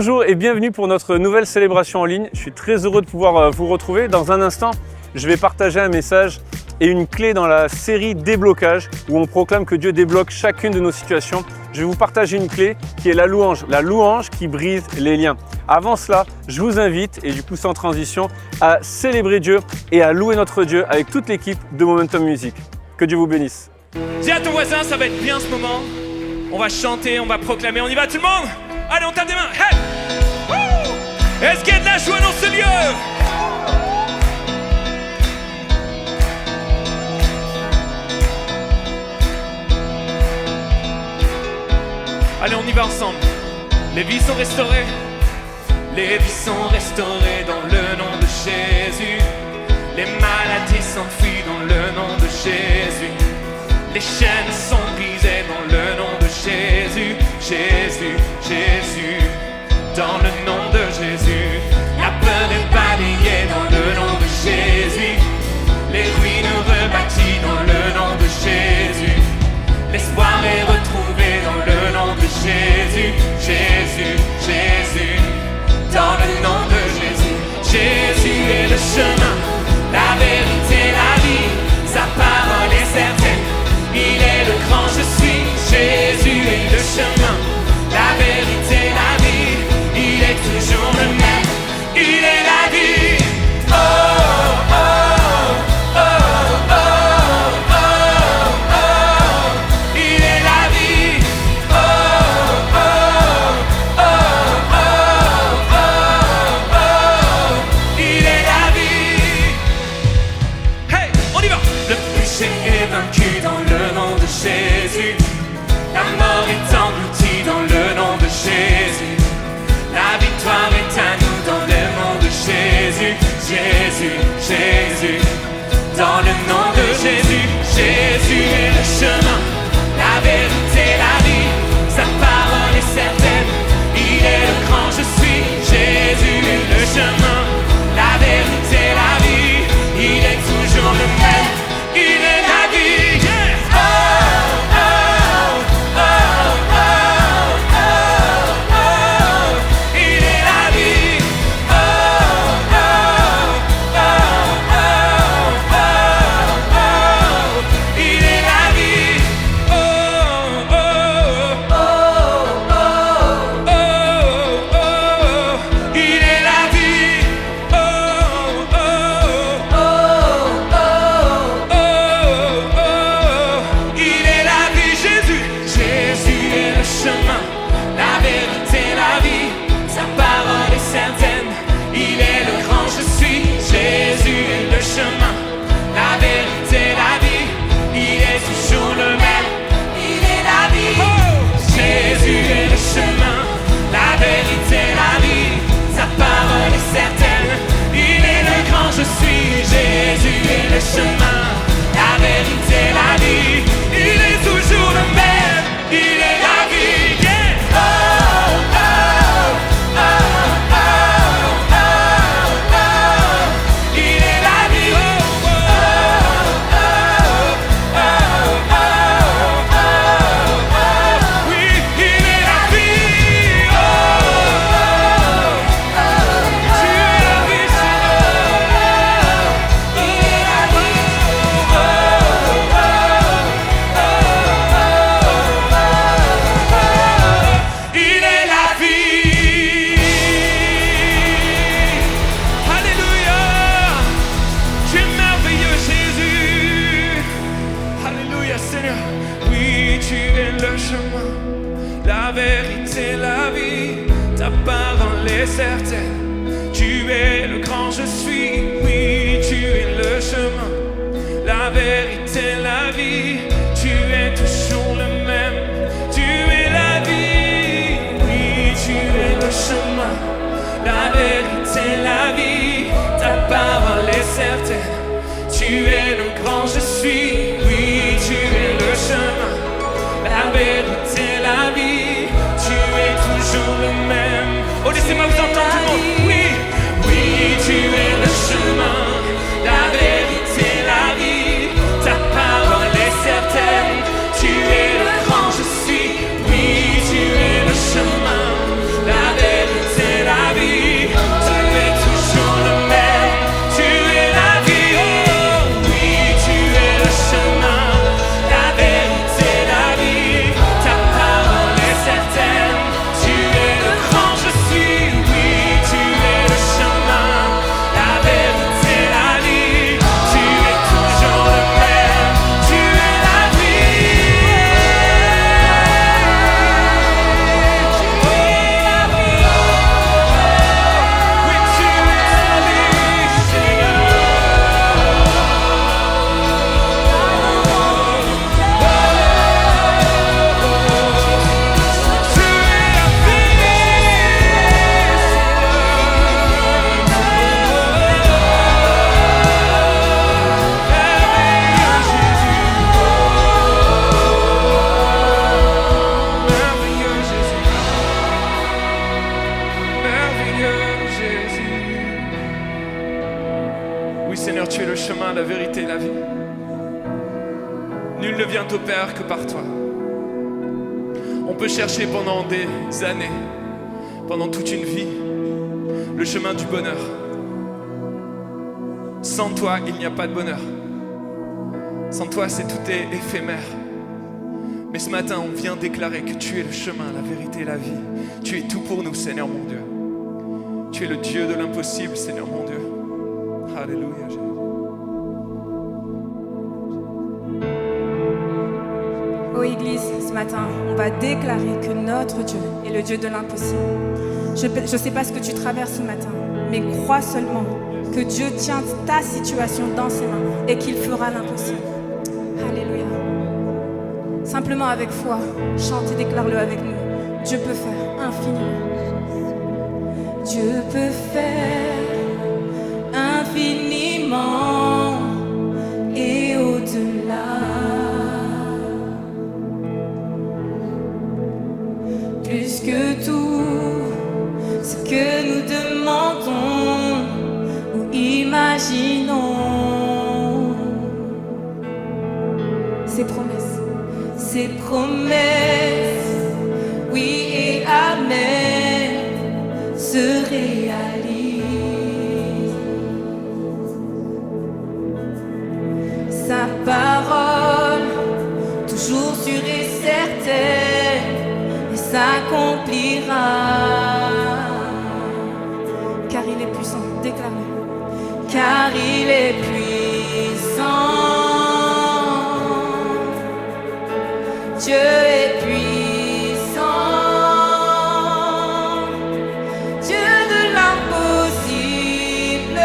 Bonjour et bienvenue pour notre nouvelle célébration en ligne. Je suis très heureux de pouvoir vous retrouver. Dans un instant, je vais partager un message et une clé dans la série Déblocage où on proclame que Dieu débloque chacune de nos situations. Je vais vous partager une clé qui est la louange qui brise les liens. Avant cela, je vous invite, et du coup sans transition, à célébrer Dieu et à louer notre Dieu avec toute l'équipe de Momentum Music. Que Dieu vous bénisse. Dis à ton voisin, ça va être bien ce moment. On va chanter, on va proclamer, on y va tout le monde. Allez, on tape des mains. Hey! Woo! Est-ce qu'il y a de la joie dans ce lieu? Allez, on y va ensemble. Les vies sont restaurées. Les vies sont restaurées dans le nom de Jésus. Les maladies s'enfuient dans le nom de Jésus. Les chaînes sont brisées dans le nom de Jésus. Jésus, Jésus, dans le nom de Jésus. La peur est balayée dans le nom de Jésus. Les ruines rebâties dans le nom de Jésus. L'espoir est retrouvé dans le nom de Jésus. Jésus, Jésus, dans le nom de Jésus. Jésus est le chemin, la vérité, la vie. Sa parole est certaine. Il est le grand je suis. Jésus est le chemin, la vérité, la vie. Il est toujours le même. Il est la vie. Oh, oh, oh, oh, oh, oh. Il est la vie. Oh, oh, oh, oh, oh, oh. Il est la vie. Hey, on y va. Le péché est vaincu dans le nom de Jésus. La mort est engloutie dans le nom de Jésus. La victoire est à nous dans le nom de Jésus. Jésus, Jésus, dans le nom de Jésus. Jésus est le chemin, la vérité, la vie. Sa parole est certaine. Il est le grand je suis. Jésus est le chemin, la vérité, la vie. Il est toujours le même. Il est la vie. Yeah. Oh, oh, oh, oh, oh, oh. Il est la vie. Oh, oh, oh, oh, oh, oh. Il est la vie. Oh, oh, oh, oh, oh, oh. Il est la vie. Oh, oh, oh, oh, oh. Il est la vie, Jésus. Jésus est le chemin, la vérité, la vie. Sa parole est certaine. Il est le grand je suis. Jésus est le chemin, la vérité, la vie. Il est toujours le même. Il est la vie. Oh! Jésus est le chemin, la vérité, la vie. Sa parole est certaine. Il est le grand je suis. Jésus est le chemin, la vérité, la vie. Il est toujours le même. Il est la vie. Yeah. Oh, oh, oh, oh, oh, oh. Il est la vie. Oh, oh, oh, oh, oh, oh. Oui, il est la vie. Oh, oh, oh. Tu es la vie, Seigneur. Il est la vie. Oh, oh, il est la vie. Alléluia. Tu es merveilleux, Jésus. Alléluia, Seigneur. Oui, tu es le chemin, la vérité, la vie. Ta parole est certaine. Tu es le grand je suis. Oui, tu es le chemin, la vérité, la vie. Tu es toujours le même. Tu es la vie. Oui, tu es le chemin, la vérité, la vie. Ta parole est certaine. Tu es le grand je suis. Oui, tu es le chemin, la vérité, la vie. Tu es toujours le même. Oh, laissez-moi vous entendre tout le monde. Oui, oui, tu es le chemin, la vérité, la vie. Ta parole est certaine. Tu es le grand je suis. Oui, tu es le chemin, la vérité. tu es le chemin, la vérité et la vie. Nul ne vient au Père que par toi. On peut chercher pendant des années, pendant toute une vie, le chemin du bonheur. Sans toi, il n'y a pas de bonheur. Sans toi, tout est éphémère. Mais ce matin, on vient déclarer que tu es le chemin, la vérité et la vie. Tu es tout pour nous, Seigneur mon Dieu. Tu es le Dieu de l'impossible, Seigneur mon Dieu. Alléluia, Jésus. Oh Église, ce matin, on va déclarer que notre Dieu est le Dieu de l'impossible. Je ne sais pas ce que tu traverses ce matin, mais crois seulement que Dieu tient ta situation dans ses mains et qu'il fera l'impossible. Alléluia. Simplement avec foi, chante et déclare-le avec nous. Dieu peut faire infiniment. Dieu peut faire infiniment et au-delà. Plus que tout ce que nous demandons ou imaginons. Ses promesses, oui et amen, se réalisent. Sa parole, toujours sûre et certaine, et s'accomplira. Car il est puissant, déclare-le. Car il est puissant. Dieu est puissant, Dieu de l'impossible.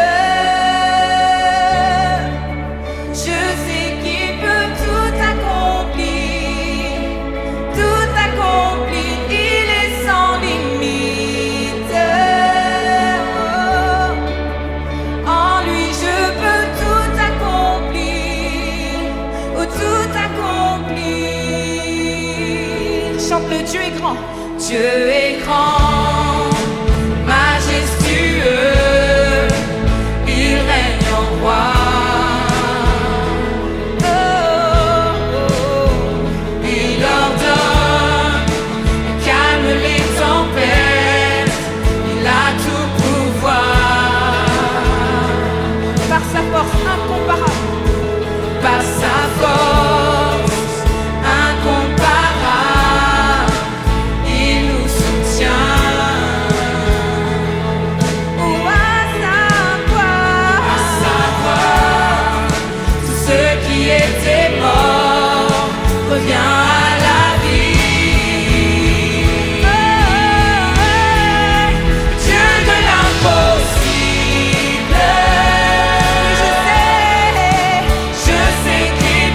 Je sais qu'il peut tout accomplir, il est sans limite. En lui je peux tout accomplir, tout accomplir. Chante le Dieu est grand. Dieu est grand, majestueux, il règne en roi. Il ordonne, calme les tempêtes, il a tout pouvoir. Par sa force incomparable, par sa force. Je sais qu'il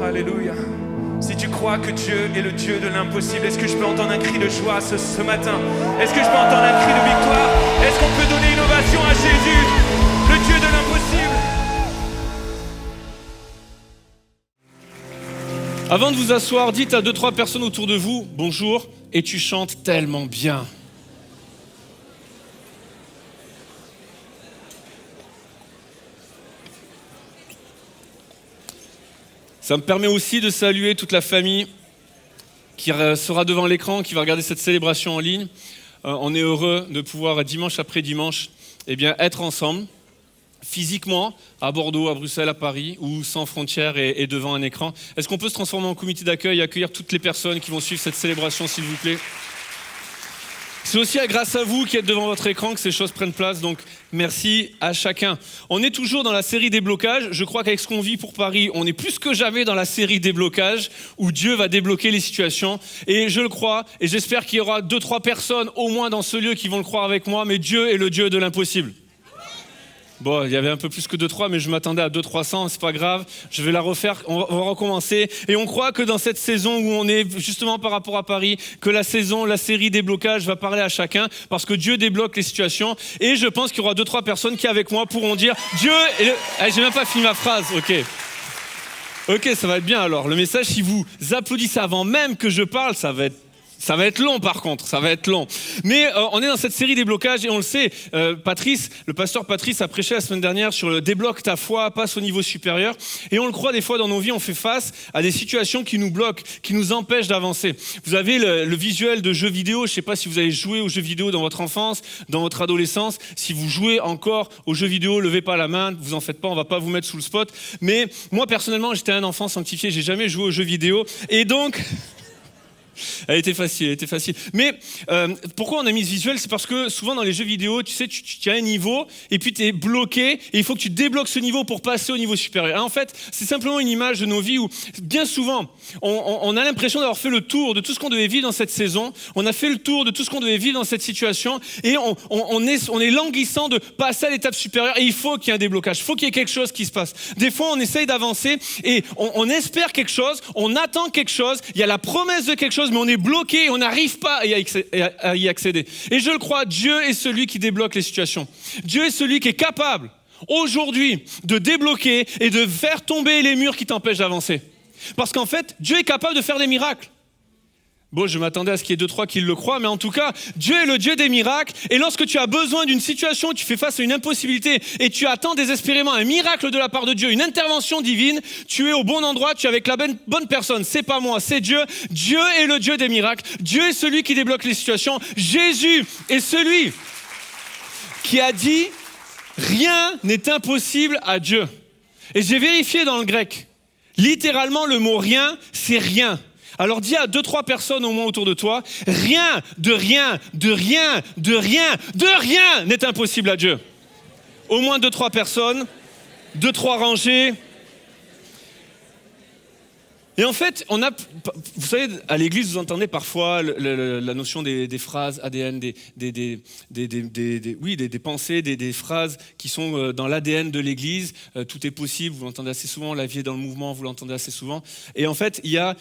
Alléluia. Si tu crois que Dieu est le Dieu de l'impossible, est-ce que je peux entendre un cri de joie ce matin? Est-ce que je peux entendre un cri de victoire? Est-ce qu'on peut donner une ovation à Jésus, le Dieu de l'impossible? Avant de vous asseoir, dites à 2-3 personnes autour de vous, bonjour, et tu chantes tellement bien. Ça me permet aussi de saluer toute la famille qui sera devant l'écran, qui va regarder cette célébration en ligne. On est heureux de pouvoir, dimanche après dimanche, être ensemble, physiquement, à Bordeaux, à Bruxelles, à Paris, ou sans frontières et devant un écran. Est-ce qu'on peut se transformer en comité d'accueil et accueillir toutes les personnes qui vont suivre cette célébration, s'il vous plaît? C'est aussi grâce à vous qui êtes devant votre écran que ces choses prennent place, donc merci à chacun. On est toujours dans la série Déblocages. Je crois qu'avec ce qu'on vit pour Paris, on est plus que jamais dans la série Déblocages, où Dieu va débloquer les situations. Et je le crois, et j'espère qu'il y aura 2-3 personnes au moins dans ce lieu qui vont le croire avec moi, mais Dieu est le Dieu de l'impossible. Bon, il y avait un peu plus que 200-300, mais je m'attendais à 200-300, c'est pas grave. Je vais la refaire, on va recommencer. Et on croit que dans cette saison où on est justement par rapport à Paris, que la série Déblocages va parler à chacun, parce que Dieu débloque les situations. Et je pense qu'il y aura 2-3 personnes qui avec moi pourront dire Dieu est le... j'ai même pas fini ma phrase, Ok, ça va être bien alors. Le message, si vous applaudissez avant même que je parle, ça va être long par contre, ça va être long. Mais on est dans cette série Déblocages et on le sait, le pasteur Patrice a prêché la semaine dernière sur le débloque ta foi, passe au niveau supérieur. Et on le croit des fois dans nos vies, on fait face à des situations qui nous bloquent, qui nous empêchent d'avancer. Vous avez le visuel de jeux vidéo, je ne sais pas si vous avez joué aux jeux vidéo dans votre enfance, dans votre adolescence. Si vous jouez encore aux jeux vidéo, levez pas la main, vous en faites pas, on va pas vous mettre sous le spot. Mais moi personnellement, j'étais un enfant sanctifié, j'ai jamais joué aux jeux vidéo. Et donc... Elle était facile. Mais pourquoi on a mis ce visuel? C'est parce que souvent dans les jeux vidéo, tu sais, tu as un niveau et puis tu es bloqué et il faut que tu débloques ce niveau pour passer au niveau supérieur. Et en fait, c'est simplement une image de nos vies où bien souvent, on a l'impression d'avoir fait le tour de tout ce qu'on devait vivre dans cette saison. On a fait le tour de tout ce qu'on devait vivre dans cette situation et on est languissant de passer à l'étape supérieure et il faut qu'il y ait un déblocage. Il faut qu'il y ait quelque chose qui se passe. Des fois, on essaye d'avancer et on espère quelque chose, on attend quelque chose, il y a la promesse de quelque chose, mais on est bloqué et on n'arrive pas à y accéder. Et je le crois, Dieu est celui qui débloque les situations. Dieu est celui qui est capable, aujourd'hui, de débloquer et de faire tomber les murs qui t'empêchent d'avancer. Parce qu'en fait, Dieu est capable de faire des miracles. Bon, je m'attendais à ce qu'il y ait 2-3 qui le croient, mais en tout cas, Dieu est le Dieu des miracles. Et lorsque tu as besoin d'une situation où tu fais face à une impossibilité et tu attends désespérément un miracle de la part de Dieu, une intervention divine, tu es au bon endroit, tu es avec la bonne personne. C'est pas moi, c'est Dieu. Dieu est le Dieu des miracles. Dieu est celui qui débloque les situations. Jésus est celui qui a dit « Rien n'est impossible à Dieu ». Et j'ai vérifié dans le grec. Littéralement, le mot « rien », c'est « rien ». Alors dis à 2-3 personnes au moins autour de toi, rien n'est impossible à Dieu. Au moins 2-3 personnes, 2-3 rangées. Et en fait, vous savez, à l'église, vous entendez parfois la notion des phrases ADN, des pensées, des phrases qui sont dans l'ADN de l'église. Tout est possible, vous l'entendez assez souvent. La vie est dans le mouvement, vous l'entendez assez souvent. Et en fait, il y a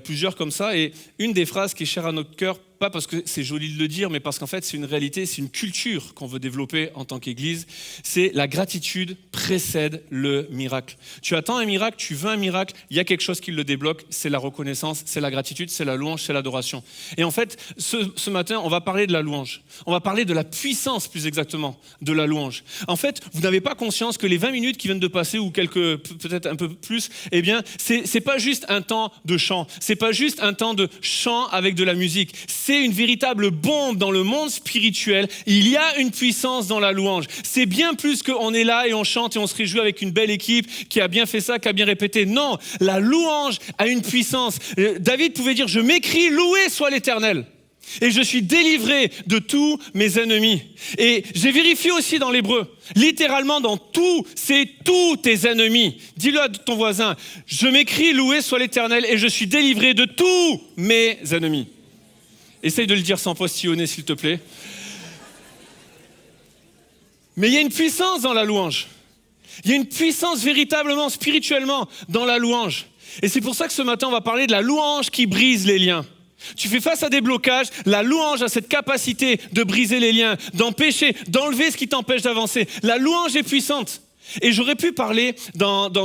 plusieurs comme ça. Et une des phrases qui est chère à notre cœur, pas parce que c'est joli de le dire, mais parce qu'en fait, c'est une réalité, c'est une culture qu'on veut développer en tant qu'Église. C'est la gratitude précède le miracle. Tu attends un miracle, tu veux un miracle, il y a quelque chose qui le débloque, c'est la reconnaissance, c'est la gratitude, c'est la louange, c'est l'adoration. Et en fait, ce matin, on va parler de la louange. On va parler de la puissance, plus exactement, de la louange. En fait, vous n'avez pas conscience que les 20 minutes qui viennent de passer, ou peut-être un peu plus, eh bien, c'est pas juste un temps de chant, c'est pas juste un temps de chant avec de la musique. C'est une véritable bombe dans le monde spirituel. Il y a une puissance dans la louange. C'est bien plus qu'on est là et on chante et on se réjouit avec une belle équipe qui a bien fait ça, qui a bien répété. Non, la louange a une puissance. David pouvait dire « Je m'écrie, loué soit l'Éternel ». Et je suis délivré de tous mes ennemis. Et j'ai vérifié aussi dans l'hébreu, littéralement dans tout, c'est tous tes ennemis. Dis-le à ton voisin, je m'écris, loué soit l'Éternel et je suis délivré de tous mes ennemis. Essaye de le dire sans postillonner, s'il te plaît. Mais il y a une puissance dans la louange. Il y a une puissance véritablement, spirituellement, dans la louange. Et c'est pour ça que ce matin, on va parler de la louange qui brise les liens. Tu fais face à des blocages, la louange a cette capacité de briser les liens, d'empêcher, d'enlever ce qui t'empêche d'avancer. La louange est puissante. Et j'aurais pu parler,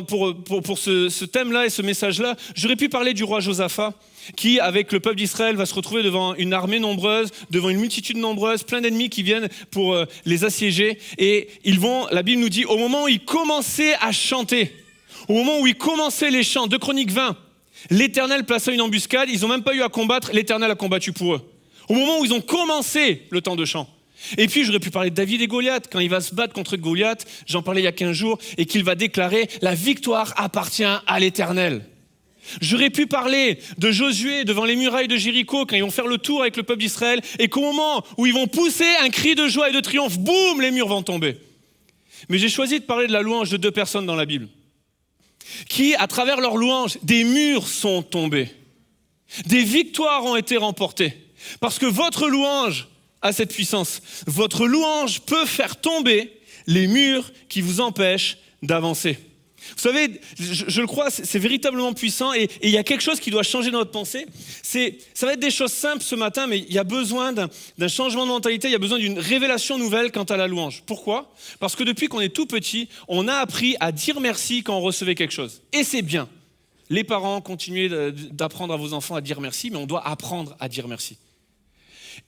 pour ce thème-là et ce message-là, j'aurais pu parler du roi Josaphat, qui, avec le peuple d'Israël, va se retrouver devant une armée nombreuse, devant une multitude nombreuse, plein d'ennemis qui viennent pour les assiéger. Et la Bible nous dit, au moment où ils commençaient à chanter, au moment où ils commençaient les chants, 2 Chroniques 20, l'Éternel plaça une embuscade, ils n'ont même pas eu à combattre, l'Éternel a combattu pour eux. Au moment où ils ont commencé le temps de chant. Et puis j'aurais pu parler de David et Goliath, quand il va se battre contre Goliath, j'en parlais il y a 15 jours, et qu'il va déclarer « La victoire appartient à l'Éternel ». J'aurais pu parler de Josué devant les murailles de Jéricho, quand ils vont faire le tour avec le peuple d'Israël, et qu'au moment où ils vont pousser un cri de joie et de triomphe, boum, les murs vont tomber. Mais j'ai choisi de parler de la louange de 2 personnes dans la Bible, qui, à travers leur louange, des murs sont tombés. Des victoires ont été remportées. Parce que votre louange a cette puissance. Votre louange peut faire tomber les murs qui vous empêchent d'avancer. Vous savez, je le crois, c'est véritablement puissant et il y a quelque chose qui doit changer dans notre pensée. Ça va être des choses simples ce matin, mais il y a besoin d'un changement de mentalité, il y a besoin d'une révélation nouvelle quant à la louange. Pourquoi ? Parce que depuis qu'on est tout petit, on a appris à dire merci quand on recevait quelque chose. Et c'est bien. Les parents, continuez d'apprendre à vos enfants à dire merci, mais on doit apprendre à dire merci.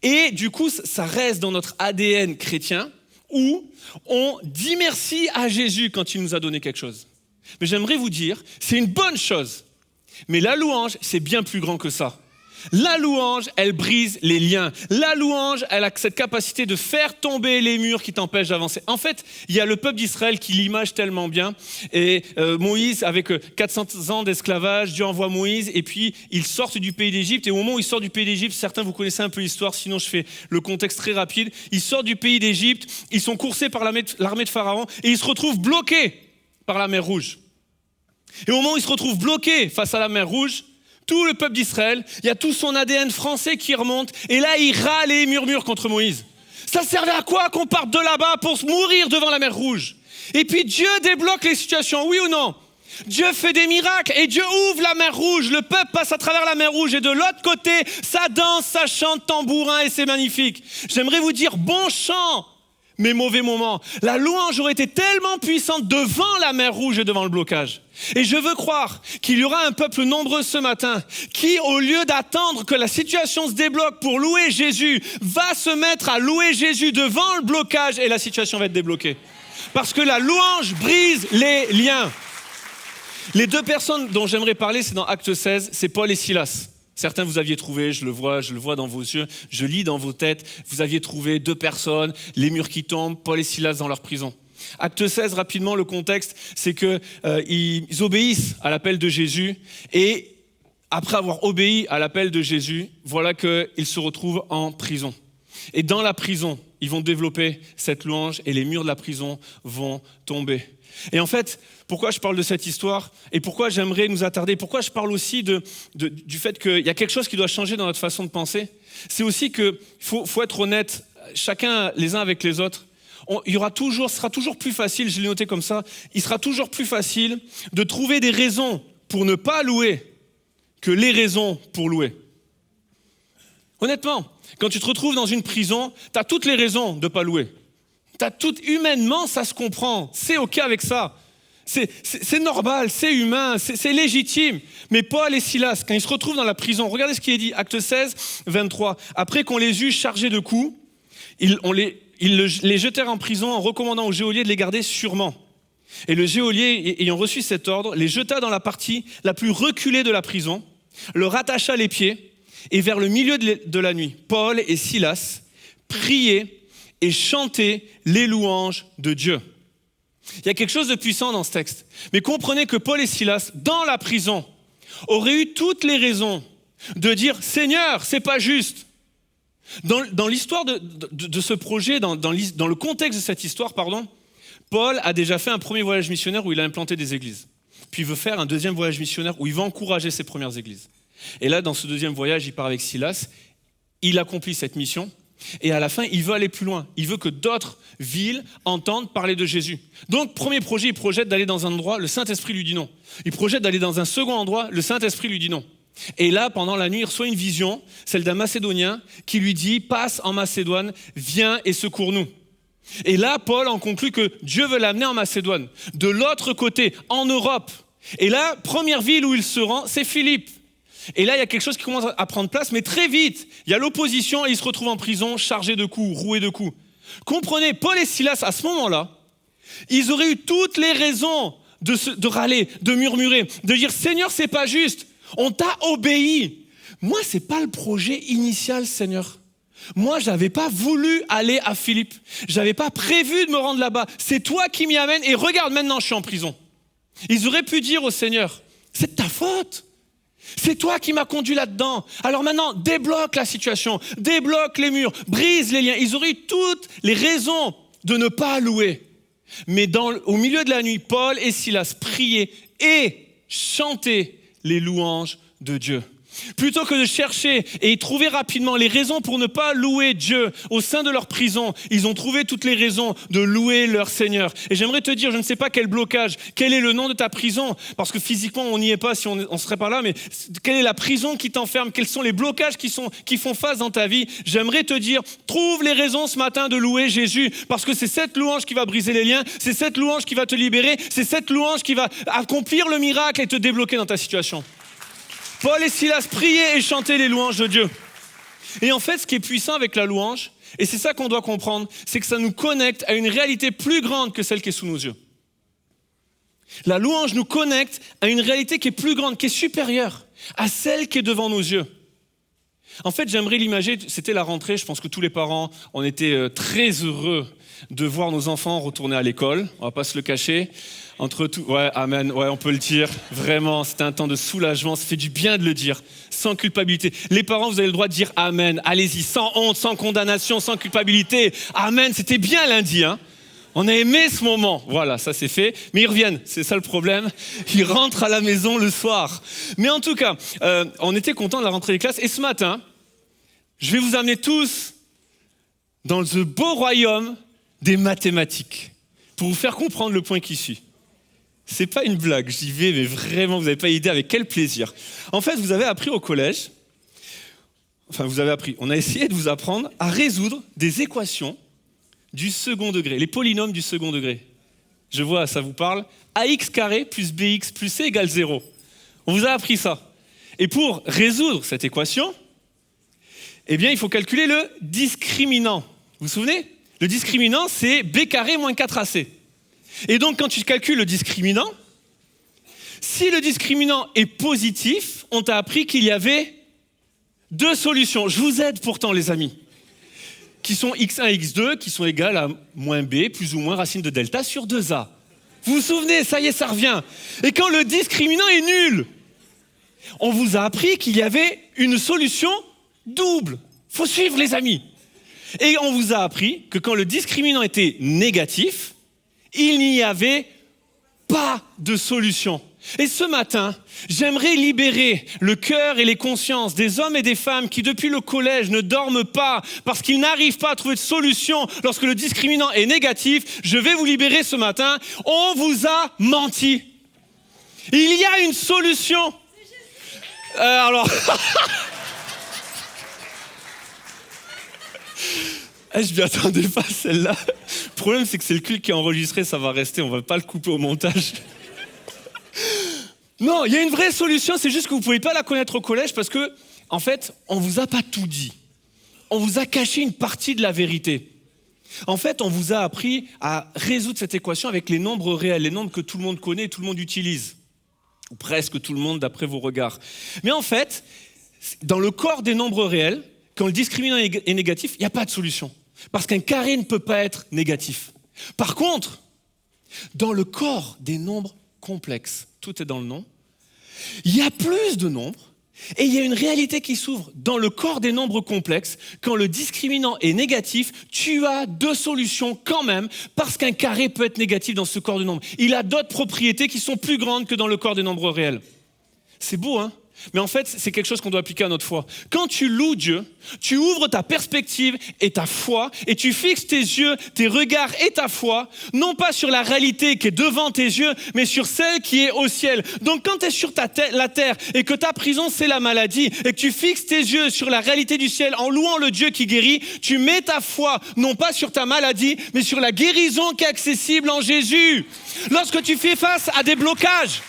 Et du coup, ça reste dans notre ADN chrétien où on dit merci à Jésus quand il nous a donné quelque chose. Mais j'aimerais vous dire, c'est une bonne chose. Mais la louange, c'est bien plus grand que ça. La louange, elle brise les liens. La louange, elle a cette capacité de faire tomber les murs qui t'empêchent d'avancer. En fait, il y a le peuple d'Israël qui l'image tellement bien. Et Moïse, avec 400 ans d'esclavage, Dieu envoie Moïse et puis ils sortent du pays d'Égypte. Et au moment où ils sortent du pays d'Égypte, certains vous connaissez un peu l'histoire, sinon je fais le contexte très rapide. Ils sortent du pays d'Égypte, ils sont coursés par l'armée de Pharaon et ils se retrouvent bloqués par la mer Rouge. Et au moment où ils se retrouvent bloqués face à la mer Rouge, tout le peuple d'Israël, il y a tout son ADN français qui remonte. Et là, il râle et il murmure contre Moïse. Ça servait à quoi qu'on parte de là-bas pour se mourir devant la mer Rouge ? Et puis Dieu débloque les situations, oui ou non ? Dieu fait des miracles et Dieu ouvre la mer Rouge. Le peuple passe à travers la mer Rouge et de l'autre côté, ça danse, ça chante tambourin et c'est magnifique. J'aimerais vous dire bon chant, mais mauvais moment. La louange aurait été tellement puissante devant la mer Rouge et devant le blocage. Et je veux croire qu'il y aura un peuple nombreux ce matin qui, au lieu d'attendre que la situation se débloque pour louer Jésus, va se mettre à louer Jésus devant le blocage et la situation va être débloquée. Parce que la louange brise les liens. Les 2 personnes dont j'aimerais parler, c'est dans Acte 16, c'est Paul et Silas. Certains vous aviez trouvé, je le vois dans vos yeux, je lis dans vos têtes, vous aviez trouvé 2 personnes, les murs qui tombent, Paul et Silas dans leur prison. Acte 16, rapidement, le contexte, c'est qu'ils obéissent à l'appel de Jésus et après avoir obéi à l'appel de Jésus, voilà qu'ils se retrouvent en prison. Et dans la prison, ils vont développer cette louange et les murs de la prison vont tomber. Et en fait, pourquoi je parle de cette histoire et pourquoi j'aimerais nous attarder, pourquoi je parle aussi du fait qu'il y a quelque chose qui doit changer dans notre façon de penser, c'est aussi qu'il faut être honnête, chacun les uns avec les autres. Ce sera toujours plus facile, je l'ai noté comme ça, il sera toujours plus facile de trouver des raisons pour ne pas louer que les raisons pour louer. Honnêtement, quand tu te retrouves dans une prison, tu as toutes les raisons de ne pas louer. Humainement, ça se comprend, c'est OK avec ça. C'est normal, c'est humain, c'est légitime. Mais Paul et Silas, quand ils se retrouvent dans la prison, regardez ce qui est dit, Acte 16, 23. Après qu'on les eut chargés de coups, ils les jetèrent en prison en recommandant au geôlier de les garder sûrement. Et le geôlier, ayant reçu cet ordre, les jeta dans la partie la plus reculée de la prison, leur attacha les pieds, et vers le milieu de la nuit, Paul et Silas priaient et chantaient les louanges de Dieu. Il y a quelque chose de puissant dans ce texte. Mais comprenez que Paul et Silas, dans la prison, auraient eu toutes les raisons de dire « Seigneur, c'est pas juste ». Dans l'histoire de ce projet, dans le contexte de cette histoire, Paul a déjà fait un premier voyage missionnaire où il a implanté des églises. Puis il veut faire un deuxième voyage missionnaire où il va encourager ses premières églises. Et là, dans ce deuxième voyage, il part avec Silas, il accomplit cette mission Et à la fin, il veut aller plus loin. Il veut que d'autres villes entendent parler de Jésus. Donc, premier projet, il projette d'aller dans un endroit, le Saint-Esprit lui dit non. Il projette d'aller dans un second endroit, le Saint-Esprit lui dit non. Et là, pendant la nuit, il reçoit une vision, celle d'un Macédonien, qui lui dit « Passe en Macédoine, viens et secours-nous ». Et là, Paul en conclut que Dieu veut l'amener en Macédoine, de l'autre côté, en Europe. Et là, première ville où il se rend, c'est Philippe. Et là, il y a quelque chose qui commence à prendre place, mais très vite, il y a l'opposition et il se retrouve en prison, chargé de coups, roué de coups. Comprenez, Paul et Silas, à ce moment-là, ils auraient eu toutes les raisons de râler, de murmurer, de dire « Seigneur, c'est pas juste, on t'a obéi. Moi, c'est pas le projet initial, Seigneur. Moi, j'avais pas voulu aller à Philippe. J'avais pas prévu de me rendre là-bas. C'est toi qui m'y amènes et regarde, maintenant, je suis en prison. » Ils auraient pu dire au Seigneur « C'est de ta faute. C'est toi qui m'as conduit là-dedans. Alors maintenant, débloque la situation, débloque les murs, brise les liens. » Ils auraient eu toutes les raisons de ne pas louer. Mais au milieu de la nuit, Paul et Silas priaient et chantaient les louanges de Dieu. Plutôt que de chercher et trouver rapidement les raisons pour ne pas louer Dieu au sein de leur prison, ils ont trouvé toutes les raisons de louer leur Seigneur. Et j'aimerais te dire, je ne sais pas quel blocage, quel est le nom de ta prison, parce que physiquement on n'y est pas si on serait pas là, mais quelle est la prison qui t'enferme, quels sont les blocages qui font face dans ta vie. J'aimerais te dire, trouve les raisons ce matin de louer Jésus, parce que c'est cette louange qui va briser les liens, c'est cette louange qui va te libérer, c'est cette louange qui va accomplir le miracle et te débloquer dans ta situation. Paul et Silas priaient et chantaient les louanges de Dieu. Et en fait, ce qui est puissant avec la louange, et c'est ça qu'on doit comprendre, c'est que ça nous connecte à une réalité plus grande que celle qui est sous nos yeux. La louange nous connecte à une réalité qui est plus grande, qui est supérieure à celle qui est devant nos yeux. En fait, j'aimerais l'imager, c'était la rentrée, je pense que tous les parents, on était très heureux de voir nos enfants retourner à l'école, on va pas se le cacher. Entre tout, ouais, amen, ouais, on peut le dire. Vraiment, c'était un temps de soulagement. Ça fait du bien de le dire, sans culpabilité. Les parents, vous avez le droit de dire amen. Allez-y, sans honte, sans condamnation, sans culpabilité. Amen, c'était bien lundi, hein. On a aimé ce moment. Voilà, ça c'est fait. Mais ils reviennent, c'est ça le problème. Ils rentrent à la maison le soir. Mais en tout cas, on était contents de la rentrée des classes. Et ce matin, je vais vous amener tous dans le beau royaume des mathématiques pour vous faire comprendre le point qui suit. C'est pas une blague, j'y vais, mais vraiment, vous n'avez pas idée avec quel plaisir. En fait, vous avez appris au collège, on a essayé de vous apprendre à résoudre des équations du second degré, les polynômes du second degré. Je vois, ça vous parle. AX carré plus BX plus C égale 0. On vous a appris ça. Et pour résoudre cette équation, eh bien, il faut calculer le discriminant. Vous vous souvenez ? Le discriminant, c'est B carré moins 4AC. Et donc, quand tu calcules le discriminant, si le discriminant est positif, on t'a appris qu'il y avait deux solutions. Je vous aide pourtant, les amis, qui sont x1 et x2, qui sont égales à moins b, plus ou moins racine de delta sur 2a. Vous vous souvenez, ça y est, ça revient. Et quand le discriminant est nul, on vous a appris qu'il y avait une solution double. Faut suivre, les amis. Et on vous a appris que quand le discriminant était négatif, il n'y avait pas de solution. Et ce matin, j'aimerais libérer le cœur et les consciences des hommes et des femmes qui, depuis le collège, ne dorment pas parce qu'ils n'arrivent pas à trouver de solution lorsque le discriminant est négatif. Je vais vous libérer ce matin. On vous a menti. Il y a une solution. Alors... Je m'y attendais pas, celle-là. Le problème, c'est que c'est le culte qui est enregistré, ça va rester, on va pas le couper au montage. Non, il y a une vraie solution, c'est juste que vous pouvez pas la connaître au collège parce que, en fait, on vous a pas tout dit. On vous a caché une partie de la vérité. En fait, on vous a appris à résoudre cette équation avec les nombres réels, les nombres que tout le monde connaît et tout le monde utilise. Ou presque tout le monde, d'après vos regards. Mais en fait, dans le corps des nombres réels, quand le discriminant est négatif, il n'y a pas de solution. Parce qu'un carré ne peut pas être négatif. Par contre, dans le corps des nombres complexes, tout est dans le nom, il y a plus de nombres et il y a une réalité qui s'ouvre. Dans le corps des nombres complexes, quand le discriminant est négatif, tu as deux solutions quand même, parce qu'un carré peut être négatif dans ce corps de nombres. Il a d'autres propriétés qui sont plus grandes que dans le corps des nombres réels. C'est beau, hein ? Mais en fait, c'est quelque chose qu'on doit appliquer à notre foi. Quand tu loues Dieu, tu ouvres ta perspective et ta foi et tu fixes tes yeux, tes regards et ta foi, non pas sur la réalité qui est devant tes yeux, mais sur celle qui est au ciel. Donc quand tu es sur la terre et que ta prison c'est la maladie et que tu fixes tes yeux sur la réalité du ciel en louant le Dieu qui guérit, tu mets ta foi non pas sur ta maladie, mais sur la guérison qui est accessible en Jésus. Lorsque tu fais face à des blocages,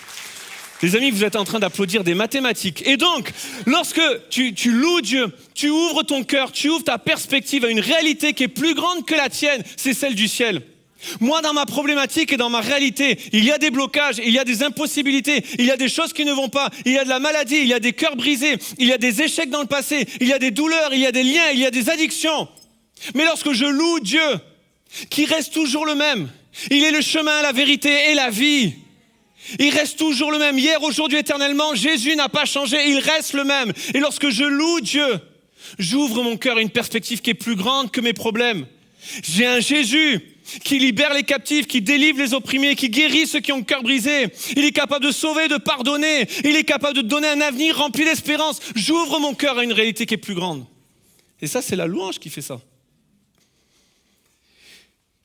les amis, vous êtes en train d'applaudir des mathématiques. Et donc, lorsque tu loues Dieu, tu ouvres ton cœur, tu ouvres ta perspective à une réalité qui est plus grande que la tienne, c'est celle du ciel. Moi, dans ma problématique et dans ma réalité, il y a des blocages, il y a des impossibilités, il y a des choses qui ne vont pas, il y a de la maladie, il y a des cœurs brisés, il y a des échecs dans le passé, il y a des douleurs, il y a des liens, il y a des addictions. Mais lorsque je loue Dieu, qui reste toujours le même, il est le chemin, la vérité et la vie. Il reste toujours le même, hier, aujourd'hui, éternellement. Jésus n'a pas changé, il reste le même. Et lorsque je loue Dieu, j'ouvre mon cœur à une perspective qui est plus grande que mes problèmes. J'ai un Jésus qui libère les captifs, qui délivre les opprimés, qui guérit ceux qui ont le cœur brisé. Il est capable de sauver, de pardonner. Il est capable de donner un avenir rempli d'espérance. J'ouvre mon cœur à une réalité qui est plus grande. Et ça, c'est la louange qui fait ça.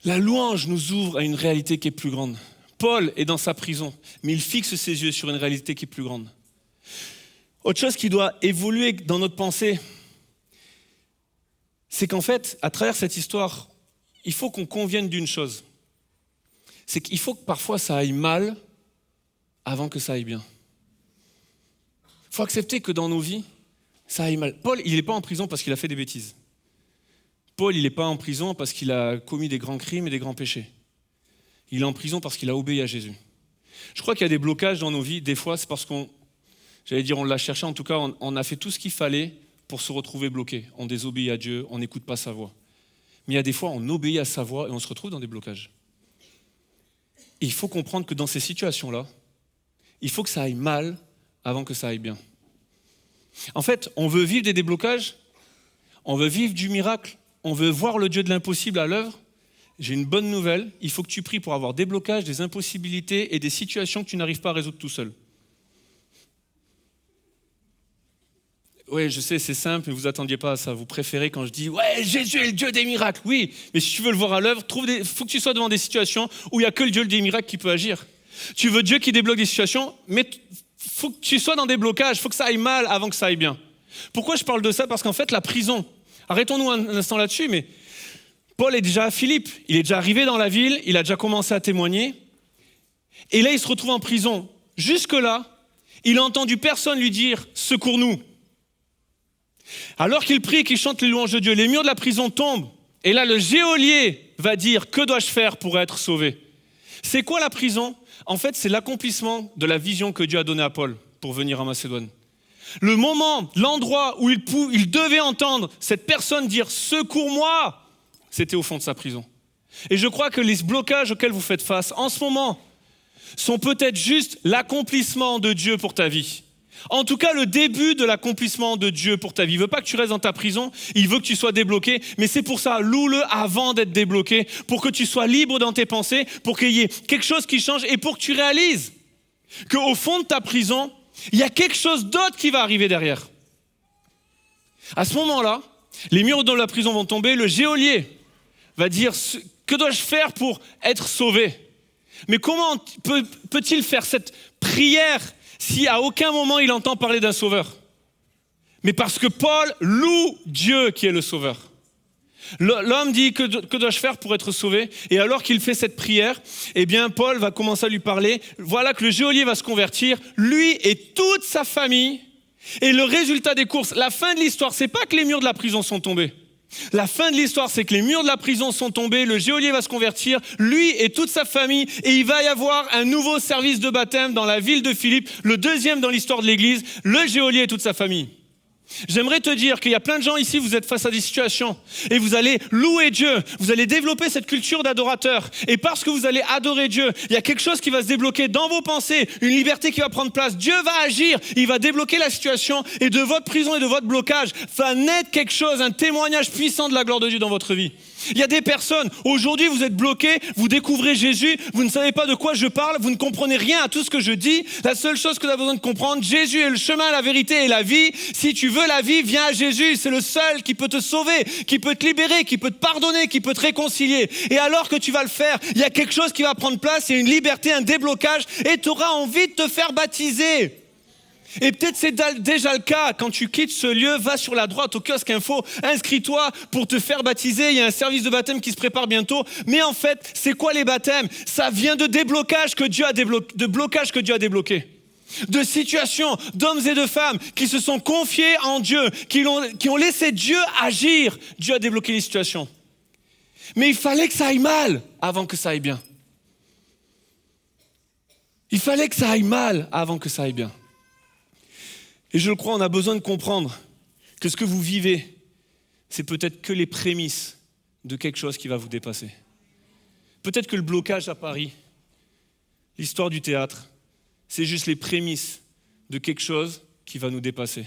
La louange nous ouvre à une réalité qui est plus grande. Paul est dans sa prison, mais il fixe ses yeux sur une réalité qui est plus grande. Autre chose qui doit évoluer dans notre pensée, c'est qu'en fait, à travers cette histoire, il faut qu'on convienne d'une chose. C'est qu'il faut que parfois ça aille mal avant que ça aille bien. Il faut accepter que dans nos vies, ça aille mal. Paul, il n'est pas en prison parce qu'il a fait des bêtises. Paul, il n'est pas en prison parce qu'il a commis des grands crimes et des grands péchés. Il est en prison parce qu'il a obéi à Jésus. Je crois qu'il y a des blocages dans nos vies. Des fois, c'est parce on l'a cherché. En tout cas, on a fait tout ce qu'il fallait pour se retrouver bloqué. On désobéit à Dieu, on n'écoute pas sa voix. Mais il y a des fois, on obéit à sa voix et on se retrouve dans des blocages. Et il faut comprendre que dans ces situations-là, il faut que ça aille mal avant que ça aille bien. En fait, on veut vivre des déblocages, on veut vivre du miracle, on veut voir le Dieu de l'impossible à l'œuvre. J'ai une bonne nouvelle, il faut que tu pries pour avoir des blocages, des impossibilités et des situations que tu n'arrives pas à résoudre tout seul. Oui, je sais, c'est simple, mais vous attendiez pas à ça. Vous préférez quand je dis « Ouais, Jésus est le Dieu des miracles ». Oui, mais si tu veux le voir à l'œuvre, il faut que tu sois devant des situations où il n'y a que le Dieu des miracles qui peut agir. Tu veux Dieu qui débloque des situations, mais il faut que tu sois dans des blocages, il faut que ça aille mal avant que ça aille bien. Pourquoi je parle de ça ? Parce qu'en fait, la prison, arrêtons-nous un instant là-dessus, mais Paul est déjà à Philippe, il est déjà arrivé dans la ville, il a déjà commencé à témoigner. Et là, il se retrouve en prison. Jusque-là, il a entendu personne lui dire « Secours-nous ». Alors qu'il prie et qu'il chante les louanges de Dieu, les murs de la prison tombent. Et là, le geôlier va dire « Que dois-je faire pour être sauvé ?» C'est quoi la prison ? En fait, c'est l'accomplissement de la vision que Dieu a donnée à Paul pour venir en Macédoine. Le moment, l'endroit où il devait entendre cette personne dire « Secours-moi », c'était au fond de sa prison. Et je crois que les blocages auxquels vous faites face en ce moment sont peut-être juste l'accomplissement de Dieu pour ta vie. En tout cas, le début de l'accomplissement de Dieu pour ta vie. Il ne veut pas que tu restes dans ta prison, il veut que tu sois débloqué, mais c'est pour ça, loue-le avant d'être débloqué, pour que tu sois libre dans tes pensées, pour qu'il y ait quelque chose qui change et pour que tu réalises qu'au fond de ta prison, il y a quelque chose d'autre qui va arriver derrière. À ce moment-là, les murs de la prison vont tomber, le geôlier va dire « Que dois-je faire pour être sauvé ?» Mais comment peut-il faire cette prière si à aucun moment il entend parler d'un sauveur ? Mais parce que Paul loue Dieu qui est le sauveur. L'homme dit « Que dois-je faire pour être sauvé ?» Et alors qu'il fait cette prière, eh bien Paul va commencer à lui parler. Voilà que le geôlier va se convertir, lui et toute sa famille. Et le résultat des courses, la fin de l'histoire, c'est pas que les murs de la prison sont tombés. La fin de l'histoire, c'est que les murs de la prison sont tombés, le geôlier va se convertir, lui et toute sa famille, et il va y avoir un nouveau service de baptême dans la ville de Philippe, le deuxième dans l'histoire de l'église, le geôlier et toute sa famille. J'aimerais te dire qu'il y a plein de gens ici, vous êtes face à des situations et vous allez louer Dieu, vous allez développer cette culture d'adorateur et parce que vous allez adorer Dieu, il y a quelque chose qui va se débloquer dans vos pensées, une liberté qui va prendre place, Dieu va agir, il va débloquer la situation et de votre prison et de votre blocage va naître quelque chose, un témoignage puissant de la gloire de Dieu dans votre vie. Il y a des personnes, aujourd'hui vous êtes bloqués, vous découvrez Jésus, vous ne savez pas de quoi je parle, vous ne comprenez rien à tout ce que je dis. La seule chose que vous avez besoin de comprendre, Jésus est le chemin, la vérité et la vie. Si tu veux la vie, viens à Jésus, c'est le seul qui peut te sauver, qui peut te libérer, qui peut te pardonner, qui peut te réconcilier. Et alors que tu vas le faire, il y a quelque chose qui va prendre place, il y a une liberté, un déblocage et tu auras envie de te faire baptiser. Et peut-être c'est déjà le cas, quand tu quittes ce lieu, va sur la droite au kiosque info, inscris-toi pour te faire baptiser, il y a un service de baptême qui se prépare bientôt. Mais en fait, c'est quoi les baptêmes? Ça vient de déblocage que Dieu a débloqué. De situations d'hommes et de femmes qui se sont confiés en Dieu, qui ont laissé Dieu agir. Dieu a débloqué les situations. Mais il fallait que ça aille mal avant que ça aille bien. Il fallait que ça aille mal avant que ça aille bien. Et je le crois, on a besoin de comprendre que ce que vous vivez, c'est peut-être que les prémices de quelque chose qui va vous dépasser. Peut-être que le blocage à Paris, l'histoire du théâtre, c'est juste les prémices de quelque chose qui va nous dépasser.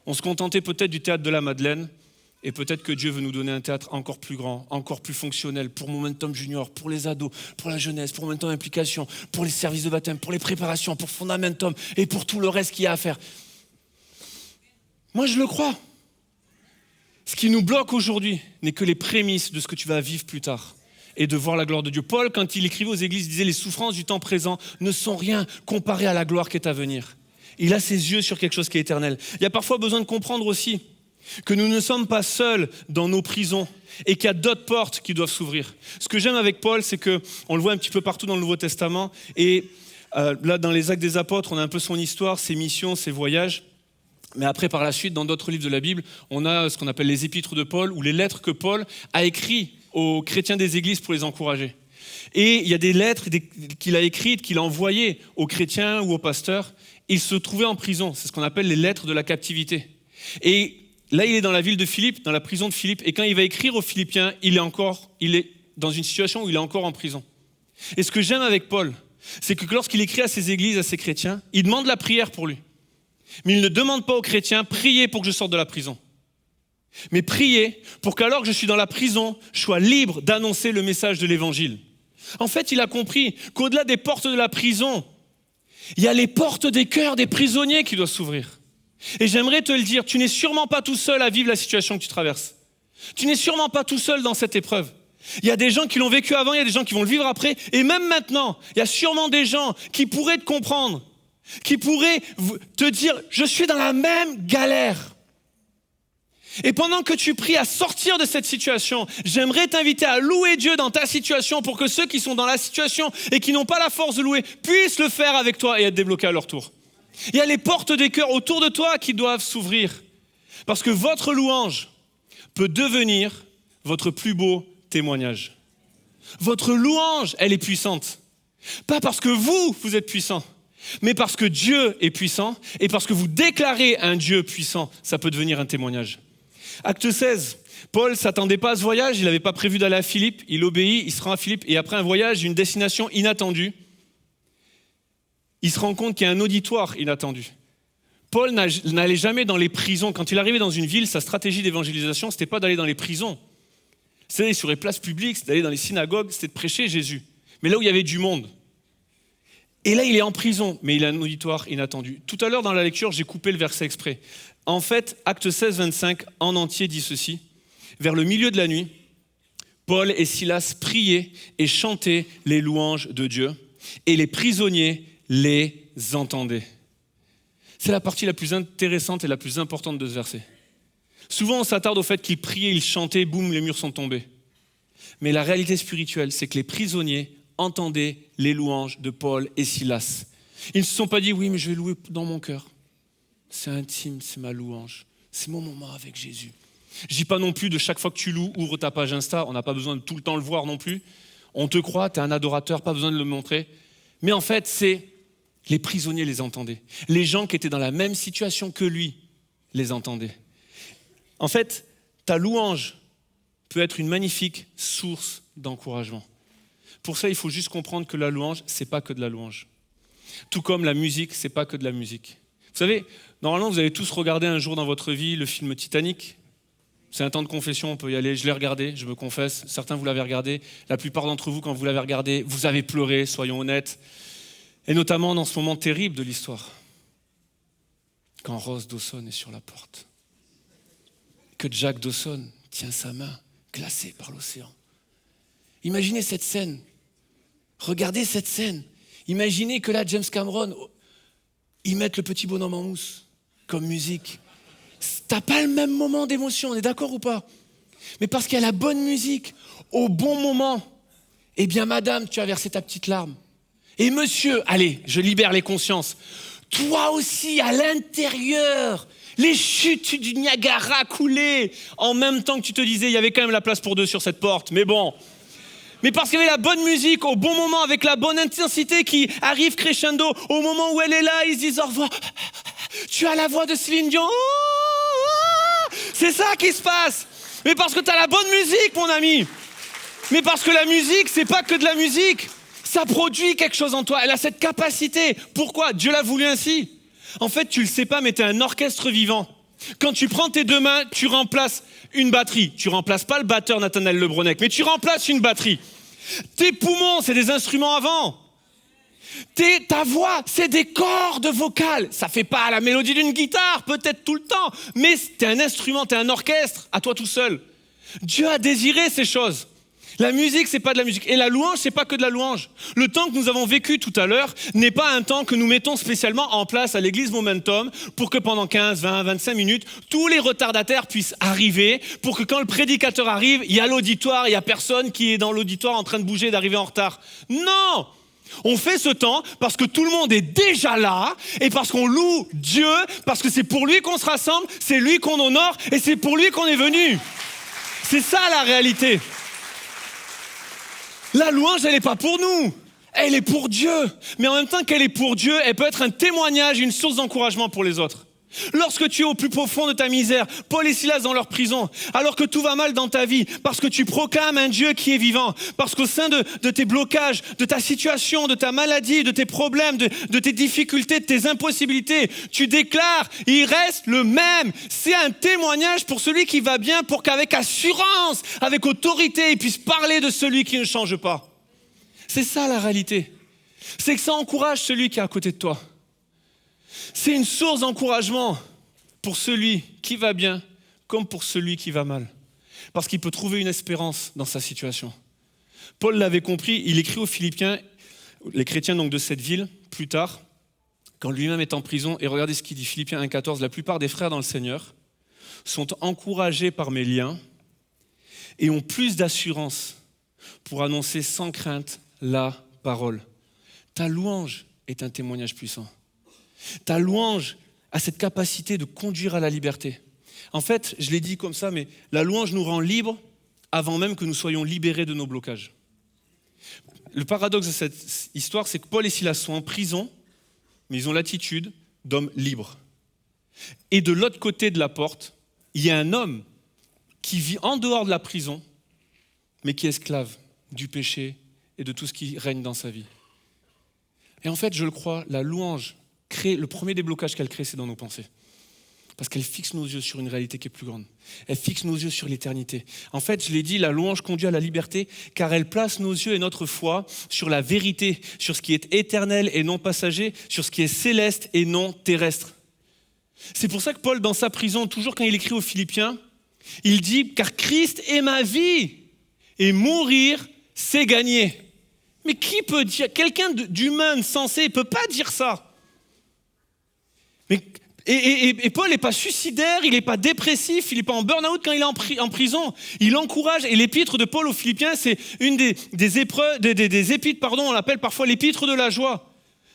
On se contentait peut-être du théâtre de la Madeleine, et peut-être que Dieu veut nous donner un théâtre encore plus grand, encore plus fonctionnel, pour Momentum Junior, pour les ados, pour la jeunesse, pour Momentum Implication, pour les services de baptême, pour les préparations, pour Fondamentum, et pour tout le reste qu'il y a à faire. Moi, je le crois. Ce qui nous bloque aujourd'hui n'est que les prémices de ce que tu vas vivre plus tard et de voir la gloire de Dieu. Paul, quand il écrivait aux églises, disait « Les souffrances du temps présent ne sont rien comparées à la gloire qui est à venir ». Il a ses yeux sur quelque chose qui est éternel. Il y a parfois besoin de comprendre aussi que nous ne sommes pas seuls dans nos prisons et qu'il y a d'autres portes qui doivent s'ouvrir. Ce que j'aime avec Paul, c'est qu'on le voit un petit peu partout dans le Nouveau Testament. Et là, dans les Actes des Apôtres, on a un peu son histoire, ses missions, ses voyages. Mais après, par la suite, dans d'autres livres de la Bible, on a ce qu'on appelle les épîtres de Paul ou les lettres que Paul a écrites aux chrétiens des églises pour les encourager. Et il y a des lettres qu'il a écrites, qu'il a envoyées aux chrétiens ou aux pasteurs. Il se trouvait en prison, c'est ce qu'on appelle les lettres de la captivité. Et là, il est dans la ville de Philippe, dans la prison de Philippe. Et quand il va écrire aux Philippiens, il est dans une situation où il est encore en prison. Et ce que j'aime avec Paul, c'est que lorsqu'il écrit à ses églises, à ses chrétiens, il demande la prière pour lui. Mais il ne demande pas aux chrétiens, priez pour que je sorte de la prison. Mais priez pour qu'alors que je suis dans la prison, je sois libre d'annoncer le message de l'évangile. En fait, il a compris qu'au-delà des portes de la prison, il y a les portes des cœurs des prisonniers qui doivent s'ouvrir. Et j'aimerais te le dire, tu n'es sûrement pas tout seul à vivre la situation que tu traverses. Tu n'es sûrement pas tout seul dans cette épreuve. Il y a des gens qui l'ont vécu avant, il y a des gens qui vont le vivre après. Et même maintenant, il y a sûrement des gens qui pourraient te comprendre, qui pourrait te dire « je suis dans la même galère ». Et pendant que tu pries à sortir de cette situation, j'aimerais t'inviter à louer Dieu dans ta situation pour que ceux qui sont dans la situation et qui n'ont pas la force de louer puissent le faire avec toi et être débloqués à leur tour. Il y a les portes des cœurs autour de toi qui doivent s'ouvrir parce que votre louange peut devenir votre plus beau témoignage. Votre louange, elle est puissante. Pas parce que vous êtes puissant, mais parce que Dieu est puissant et parce que vous déclarez un Dieu puissant, ça peut devenir un témoignage. Acte 16, Paul ne s'attendait pas à ce voyage, il n'avait pas prévu d'aller à Philippe, il obéit, il se rend à Philippe et après un voyage, une destination inattendue, il se rend compte qu'il y a un auditoire inattendu. Paul n'allait jamais dans les prisons. Quand il arrivait dans une ville, sa stratégie d'évangélisation, ce n'était pas d'aller dans les prisons. C'était d'aller sur les places publiques, c'était d'aller dans les synagogues, c'était de prêcher Jésus. Mais là où il y avait du monde. Et là, il est en prison, mais il a un auditoire inattendu. Tout à l'heure, dans la lecture, j'ai coupé le verset exprès. En fait, Acte 16, 25, en entier, dit ceci. Vers le milieu de la nuit, Paul et Silas priaient et chantaient les louanges de Dieu, et les prisonniers les entendaient. C'est la partie la plus intéressante et la plus importante de ce verset. Souvent, on s'attarde au fait qu'ils priaient, ils chantaient, boum, les murs sont tombés. Mais la réalité spirituelle, c'est que les prisonniers entendaient les louanges de Paul et Silas. Ils ne se sont pas dit, oui, mais je vais louer dans mon cœur. C'est intime, c'est ma louange. C'est mon moment avec Jésus. Je ne dis pas non plus de chaque fois que tu loues, ouvre ta page Insta. On n'a pas besoin de tout le temps le voir non plus. On te croit, tu es un adorateur, pas besoin de le montrer. Mais en fait, c'est les prisonniers les entendaient. Les gens qui étaient dans la même situation que lui les entendaient. En fait, ta louange peut être une magnifique source d'encouragement. Pour ça, il faut juste comprendre que la louange, c'est pas que de la louange. Tout comme la musique, c'est pas que de la musique. Vous savez, normalement, vous avez tous regardé un jour dans votre vie le film Titanic. C'est un temps de confession, on peut y aller. Je l'ai regardé, je me confesse. Certains, vous l'avez regardé. La plupart d'entre vous, quand vous l'avez regardé, vous avez pleuré, soyons honnêtes. Et notamment dans ce moment terrible de l'histoire. Quand Ross Dawson est sur la porte. Que Jack Dawson tient sa main, glacée par l'océan. Imaginez cette scène. Regardez cette scène. Imaginez que là, James Cameron, ils mettent le petit bonhomme en mousse comme musique. T'as pas le même moment d'émotion, on est d'accord ou pas? Mais parce qu'il y a la bonne musique, au bon moment, eh bien madame, tu as versé ta petite larme. Et monsieur, allez, je libère les consciences. Toi aussi, à l'intérieur, les chutes du Niagara coulaient en même temps que tu te disais, il y avait quand même la place pour deux sur cette porte, mais bon. Mais parce qu'il y avait la bonne musique, au bon moment, avec la bonne intensité qui arrive crescendo, au moment où elle est là, ils se disent au revoir. Tu as la voix de Céline Dion. C'est ça qui se passe. Mais parce que tu as la bonne musique, mon ami. Mais parce que la musique, c'est pas que de la musique. Ça produit quelque chose en toi. Elle a cette capacité. Pourquoi? Dieu l'a voulu ainsi. En fait, tu le sais pas, mais tu es un orchestre vivant. Quand tu prends tes deux mains, tu remplaces une batterie. Tu remplaces pas le batteur Nathanaël Lebronec, mais tu remplaces une batterie. Tes poumons, c'est des instruments avant. Ta voix, c'est des cordes vocales. Ça fait pas la mélodie d'une guitare, peut-être tout le temps, mais t'es un instrument, t'es un orchestre, à toi tout seul. Dieu a désiré ces choses. La musique, c'est pas de la musique. Et la louange, c'est pas que de la louange. Le temps que nous avons vécu tout à l'heure n'est pas un temps que nous mettons spécialement en place à l'église Momentum pour que pendant 15, 20, 25 minutes, tous les retardataires puissent arriver, pour que quand le prédicateur arrive, il y a l'auditoire, il y a personne qui est dans l'auditoire en train de bouger, d'arriver en retard. Non! On fait ce temps parce que tout le monde est déjà là et parce qu'on loue Dieu, parce que c'est pour lui qu'on se rassemble, c'est lui qu'on honore et c'est pour lui qu'on est venu. C'est ça la réalité. La louange, elle n'est pas pour nous, elle est pour Dieu. Mais en même temps qu'elle est pour Dieu, elle peut être un témoignage, une source d'encouragement pour les autres. Lorsque tu es au plus profond de ta misère, Paul et Silas dans leur prison, alors que tout va mal dans ta vie, parce que tu proclames un Dieu qui est vivant, parce qu'au sein de tes blocages, de ta situation, de ta maladie, de tes problèmes, de tes difficultés, de tes impossibilités, tu déclares, il reste le même. C'est un témoignage pour celui qui va bien, pour qu'avec assurance, avec autorité, il puisse parler de celui qui ne change pas. C'est ça la réalité. C'est que ça encourage celui qui est à côté de toi. C'est une source d'encouragement pour celui qui va bien comme pour celui qui va mal. Parce qu'il peut trouver une espérance dans sa situation. Paul l'avait compris, il écrit aux Philippiens, les chrétiens donc de cette ville, plus tard, quand lui-même est en prison. Et regardez ce qu'il dit, Philippiens 1,14, la plupart des frères dans le Seigneur sont encouragés par mes liens et ont plus d'assurance pour annoncer sans crainte la parole. Ta louange est un témoignage puissant. Ta louange a cette capacité de conduire à la liberté. En fait, je l'ai dit comme ça, mais la louange nous rend libres avant même que nous soyons libérés de nos blocages. Le paradoxe de cette histoire, c'est que Paul et Silas sont en prison, mais ils ont l'attitude d'hommes libres. Et de l'autre côté de la porte, il y a un homme qui vit en dehors de la prison, mais qui est esclave du péché et de tout ce qui règne dans sa vie. Et en fait, je le crois, la louange crée, le premier déblocage qu'elle crée, c'est dans nos pensées. Parce qu'elle fixe nos yeux sur une réalité qui est plus grande. Elle fixe nos yeux sur l'éternité. En fait, je l'ai dit, la louange conduit à la liberté, car elle place nos yeux et notre foi sur la vérité, sur ce qui est éternel et non passager, sur ce qui est céleste et non terrestre. C'est pour ça que Paul, dans sa prison, toujours quand il écrit aux Philippiens, il dit « Car Christ est ma vie, et mourir, c'est gagner. » Mais qui peut dire, quelqu'un d'humain, sensé, ne peut pas dire ça. Et Paul n'est pas suicidaire, il n'est pas dépressif, il n'est pas en burn-out quand il est en prison. Il encourage, et l'épître de Paul aux Philippiens, c'est une des épîtres, on l'appelle parfois l'épître de la joie.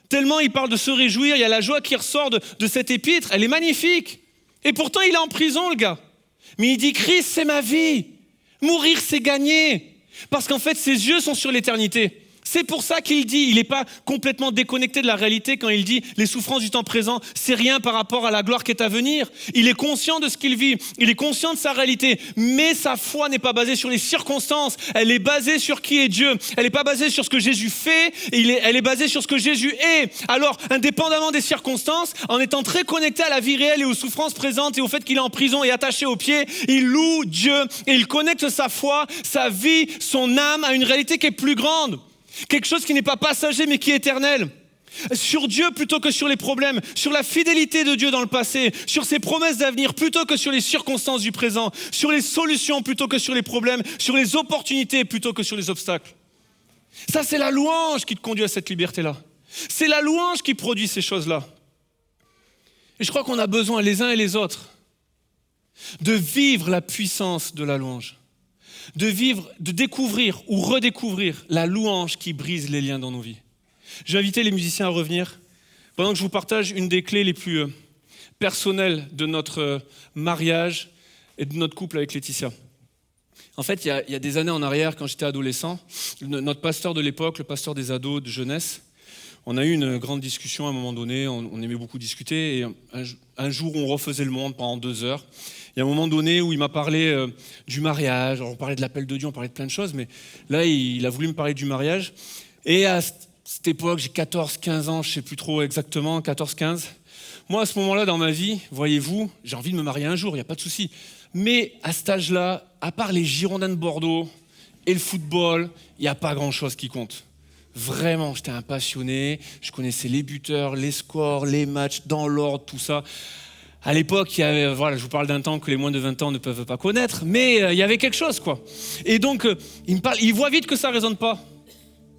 Tellement il parle de se réjouir, il y a la joie qui ressort de cette épître, elle est magnifique. Et pourtant il est en prison, le gars. Mais il dit, Christ, c'est ma vie. Mourir, c'est gagner. Parce qu'en fait, ses yeux sont sur l'éternité. C'est pour ça qu'il dit, il n'est pas complètement déconnecté de la réalité quand il dit les souffrances du temps présent, c'est rien par rapport à la gloire qui est à venir. Il est conscient de ce qu'il vit, il est conscient de sa réalité, mais sa foi n'est pas basée sur les circonstances, elle est basée sur qui est Dieu. Elle n'est pas basée sur ce que Jésus fait, elle est basée sur ce que Jésus est. Alors, indépendamment des circonstances, en étant très connecté à la vie réelle et aux souffrances présentes et au fait qu'il est en prison et attaché aux pieds, il loue Dieu et il connecte sa foi, sa vie, son âme à une réalité qui est plus grande. Quelque chose qui n'est pas passager mais qui est éternel. Sur Dieu plutôt que sur les problèmes, sur la fidélité de Dieu dans le passé, sur ses promesses d'avenir plutôt que sur les circonstances du présent, sur les solutions plutôt que sur les problèmes, sur les opportunités plutôt que sur les obstacles. Ça, c'est la louange qui te conduit à cette liberté-là. C'est la louange qui produit ces choses-là. Et je crois qu'on a besoin les uns et les autres de vivre la puissance de la louange. De découvrir ou redécouvrir la louange qui brise les liens dans nos vies. Je vais inviter les musiciens à revenir pendant que je vous partage une des clés les plus personnelles de notre mariage et de notre couple avec Laetitia. En fait, il y a des années en arrière, quand j'étais adolescent, notre pasteur de l'époque, le pasteur des ados de jeunesse, on a eu une grande discussion à un moment donné, on aimait beaucoup discuter, et un jour on refaisait le monde pendant 2 heures. Il y a un moment donné où il m'a parlé du mariage, alors on parlait de l'appel de Dieu, on parlait de plein de choses, mais là il a voulu me parler du mariage. Et à cette époque, j'ai 14-15 ans, je ne sais plus trop exactement, 14-15. Moi à ce moment-là dans ma vie, voyez-vous, j'ai envie de me marier un jour, il n'y a pas de souci. Mais à cet âge-là, à part les Girondins de Bordeaux et le football, il n'y a pas grand-chose qui compte. Vraiment, j'étais un passionné, je connaissais les buteurs, les scores, les matchs, dans l'ordre, tout ça. À l'époque, il y avait, voilà, je vous parle d'un temps que les moins de 20 ans ne peuvent pas connaître, mais il y avait quelque chose, quoi. Et donc, il voit vite que ça ne résonne pas.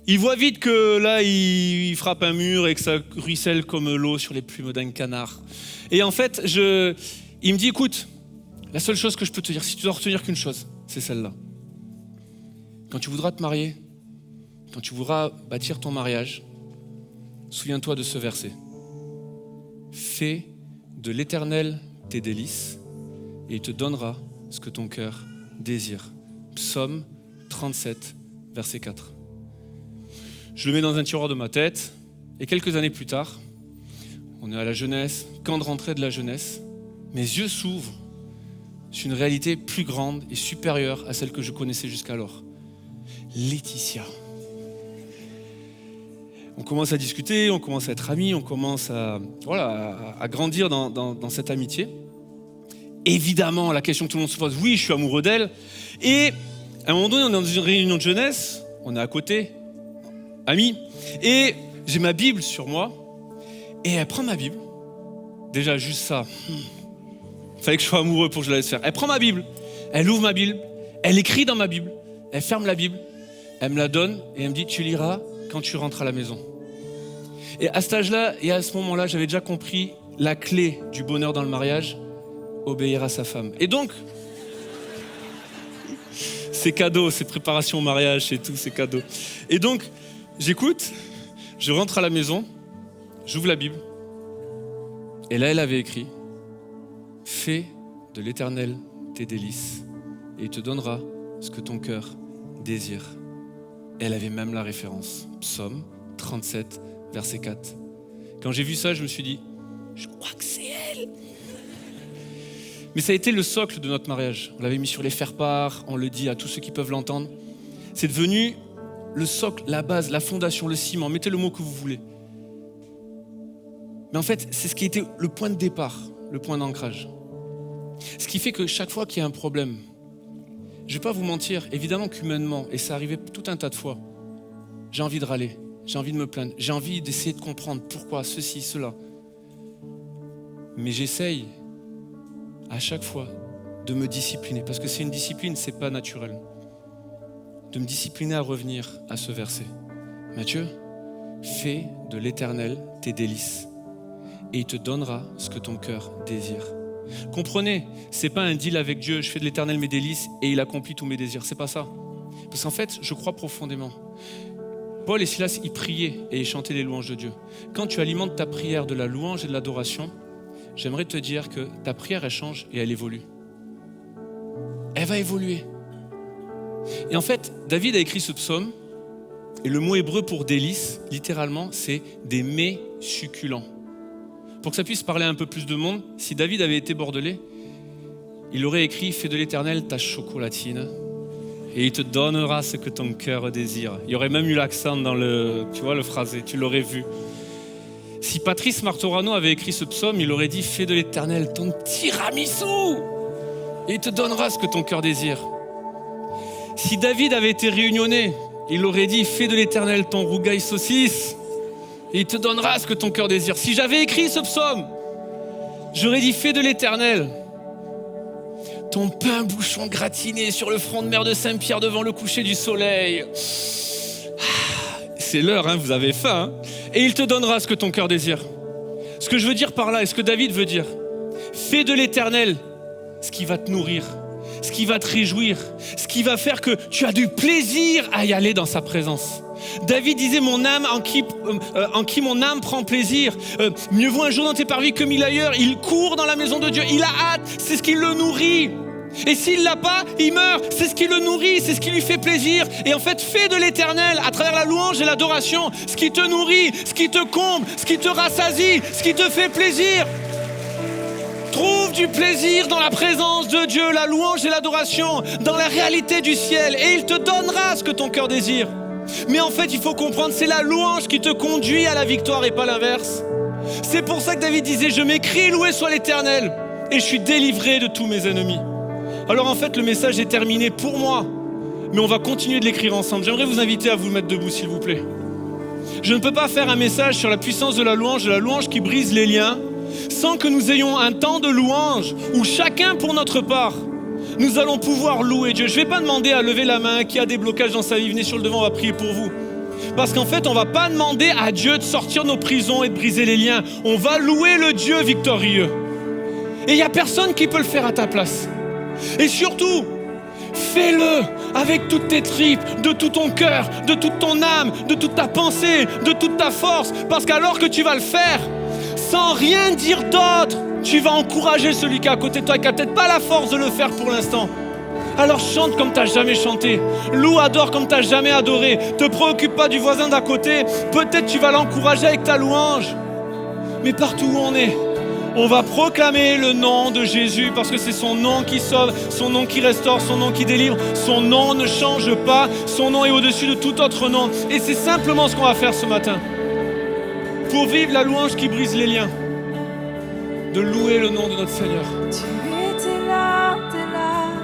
Il voit vite que là, il frappe un mur et que ça ruisselle comme l'eau sur les plumes d'un canard. Et en fait, il me dit, écoute, la seule chose que je peux te dire, si tu dois retenir qu'une chose, c'est celle-là. Quand tu voudras te marier, quand tu voudras bâtir ton mariage, souviens-toi de ce verset. Fais de l'Éternel tes délices et il te donnera ce que ton cœur désire. Psaume 37, verset 4. Je le mets dans un tiroir de ma tête et quelques années plus tard, on est à la jeunesse, camp de rentrée de la jeunesse, mes yeux s'ouvrent sur une réalité plus grande et supérieure à celle que je connaissais jusqu'alors. Laetitia. On commence à discuter, on commence à être amis, on commence à grandir dans cette amitié. Évidemment, la question que tout le monde se pose, oui, je suis amoureux d'elle. Et à un moment donné, on est dans une réunion de jeunesse, on est à côté, amis, et j'ai ma Bible sur moi, et elle prend ma Bible. Déjà, juste ça, il fallait que je sois amoureux pour que je la laisse faire. Elle prend ma Bible, elle ouvre ma Bible, elle écrit dans ma Bible, elle ferme la Bible, elle me la donne, et elle me dit, tu liras quand tu rentres à la maison. Et à cet âge-là, et à ce moment-là, j'avais déjà compris la clé du bonheur dans le mariage, obéir à sa femme. Et donc, c'est cadeau, c'est préparation au mariage, c'est tout, c'est cadeau. Et donc, j'écoute, je rentre à la maison, j'ouvre la Bible, et là, elle avait écrit, « Fais de l'Éternel tes délices, et il te donnera ce que ton cœur désire. » Elle avait même la référence, Psaume 37, verset 4. Quand j'ai vu ça, je me suis dit, je crois que c'est elle. Mais ça a été le socle de notre mariage. On l'avait mis sur les faire-part, on le dit à tous ceux qui peuvent l'entendre. C'est devenu le socle, la base, la fondation, le ciment, mettez le mot que vous voulez. Mais en fait, c'est ce qui était le point de départ, le point d'ancrage. Ce qui fait que chaque fois qu'il y a un problème, je ne vais pas vous mentir, évidemment qu'humainement, et ça arrivait tout un tas de fois, j'ai envie de râler, j'ai envie de me plaindre, j'ai envie d'essayer de comprendre pourquoi, ceci, cela. Mais j'essaye à chaque fois de me discipliner, parce que c'est une discipline, c'est pas naturel. De me discipliner à revenir à ce verset. Matthieu, fais de l'Éternel tes délices, et il te donnera ce que ton cœur désire. Comprenez, c'est pas un deal avec Dieu, je fais de l'Éternel mes délices et il accomplit tous mes désirs, c'est pas ça. Parce qu'en fait, je crois profondément. Paul et Silas, ils priaient et ils chantaient les louanges de Dieu. Quand tu alimentes ta prière de la louange et de l'adoration, j'aimerais te dire que ta prière, elle change et elle évolue. Elle va évoluer. Et en fait, David a écrit ce psaume Et le mot hébreu pour délice, littéralement, c'est des mets succulents. Pour que ça puisse parler à un peu plus de monde, si David avait été bordelais, il aurait écrit « Fais de l'Éternel ta chocolatine et il te donnera ce que ton cœur désire ». Il y aurait même eu l'accent dans le phrasé, tu l'aurais vu. Si Patrice Martorano avait écrit ce psaume, il aurait dit « Fais de l'Éternel ton tiramisu et il te donnera ce que ton cœur désire ». Si David avait été réunionnais, il aurait dit « Fais de l'Éternel ton rougail saucisse et il te donnera ce que ton cœur désire ». Si j'avais écrit ce psaume, j'aurais dit « Fais de l'Éternel ton pain bouchon gratiné sur le front de mer de Saint-Pierre devant le coucher du soleil. » C'est l'heure, hein, vous avez faim. Hein, et il te donnera ce que ton cœur désire. Ce que je veux dire par là, et ce que David veut dire, fais de l'Éternel ce qui va te nourrir, ce qui va te réjouir, ce qui va faire que tu as du plaisir à y aller dans sa présence. David disait, mon âme en qui mon âme prend plaisir. Mieux vaut un jour dans tes parvis que 1000 ailleurs. Il court dans la maison de Dieu, il a hâte, c'est ce qui le nourrit. Et s'il l'a pas, il meurt. C'est ce qui le nourrit, c'est ce qui lui fait plaisir. Et en fait, fais de l'Éternel, à travers la louange et l'adoration, ce qui te nourrit, ce qui te comble, ce qui te rassasie, ce qui te fait plaisir. Trouve du plaisir dans la présence de Dieu, la louange et l'adoration, dans la réalité du ciel. Et il te donnera ce que ton cœur désire. Mais en fait, il faut comprendre, c'est la louange qui te conduit à la victoire et pas l'inverse. C'est pour ça que David disait, je m'écrie, loué soit l'Éternel, et je suis délivré de tous mes ennemis. Alors en fait, le message est terminé pour moi, mais on va continuer de l'écrire ensemble. J'aimerais vous inviter à vous mettre debout, s'il vous plaît. Je ne peux pas faire un message sur la puissance de la louange qui brise les liens, sans que nous ayons un temps de louange où chacun pour notre part, nous allons pouvoir louer Dieu. Je ne vais pas demander à lever la main qui a des blocages dans sa vie. Venez sur le devant, on va prier pour vous. Parce qu'en fait, on ne va pas demander à Dieu de sortir nos prisons et de briser les liens. On va louer le Dieu victorieux. Et il n'y a personne qui peut le faire à ta place. Et surtout, fais-le avec toutes tes tripes, de tout ton cœur, de toute ton âme, de toute ta pensée, de toute ta force. Parce qu'alors que tu vas le faire, sans rien dire d'autre, tu vas encourager celui qui est à côté de toi et qui n'a peut-être pas la force de le faire pour l'instant. Alors chante comme tu n'as jamais chanté. Loue, adore comme tu n'as jamais adoré. Te préoccupe pas du voisin d'à côté. Peut-être tu vas l'encourager avec ta louange. Mais partout où on est, on va proclamer le nom de Jésus parce que c'est son nom qui sauve, son nom qui restaure, son nom qui délivre. Son nom ne change pas. Son nom est au-dessus de tout autre nom. Et c'est simplement ce qu'on va faire ce matin. Pour vivre la louange qui brise les liens. De louer le nom de notre Seigneur.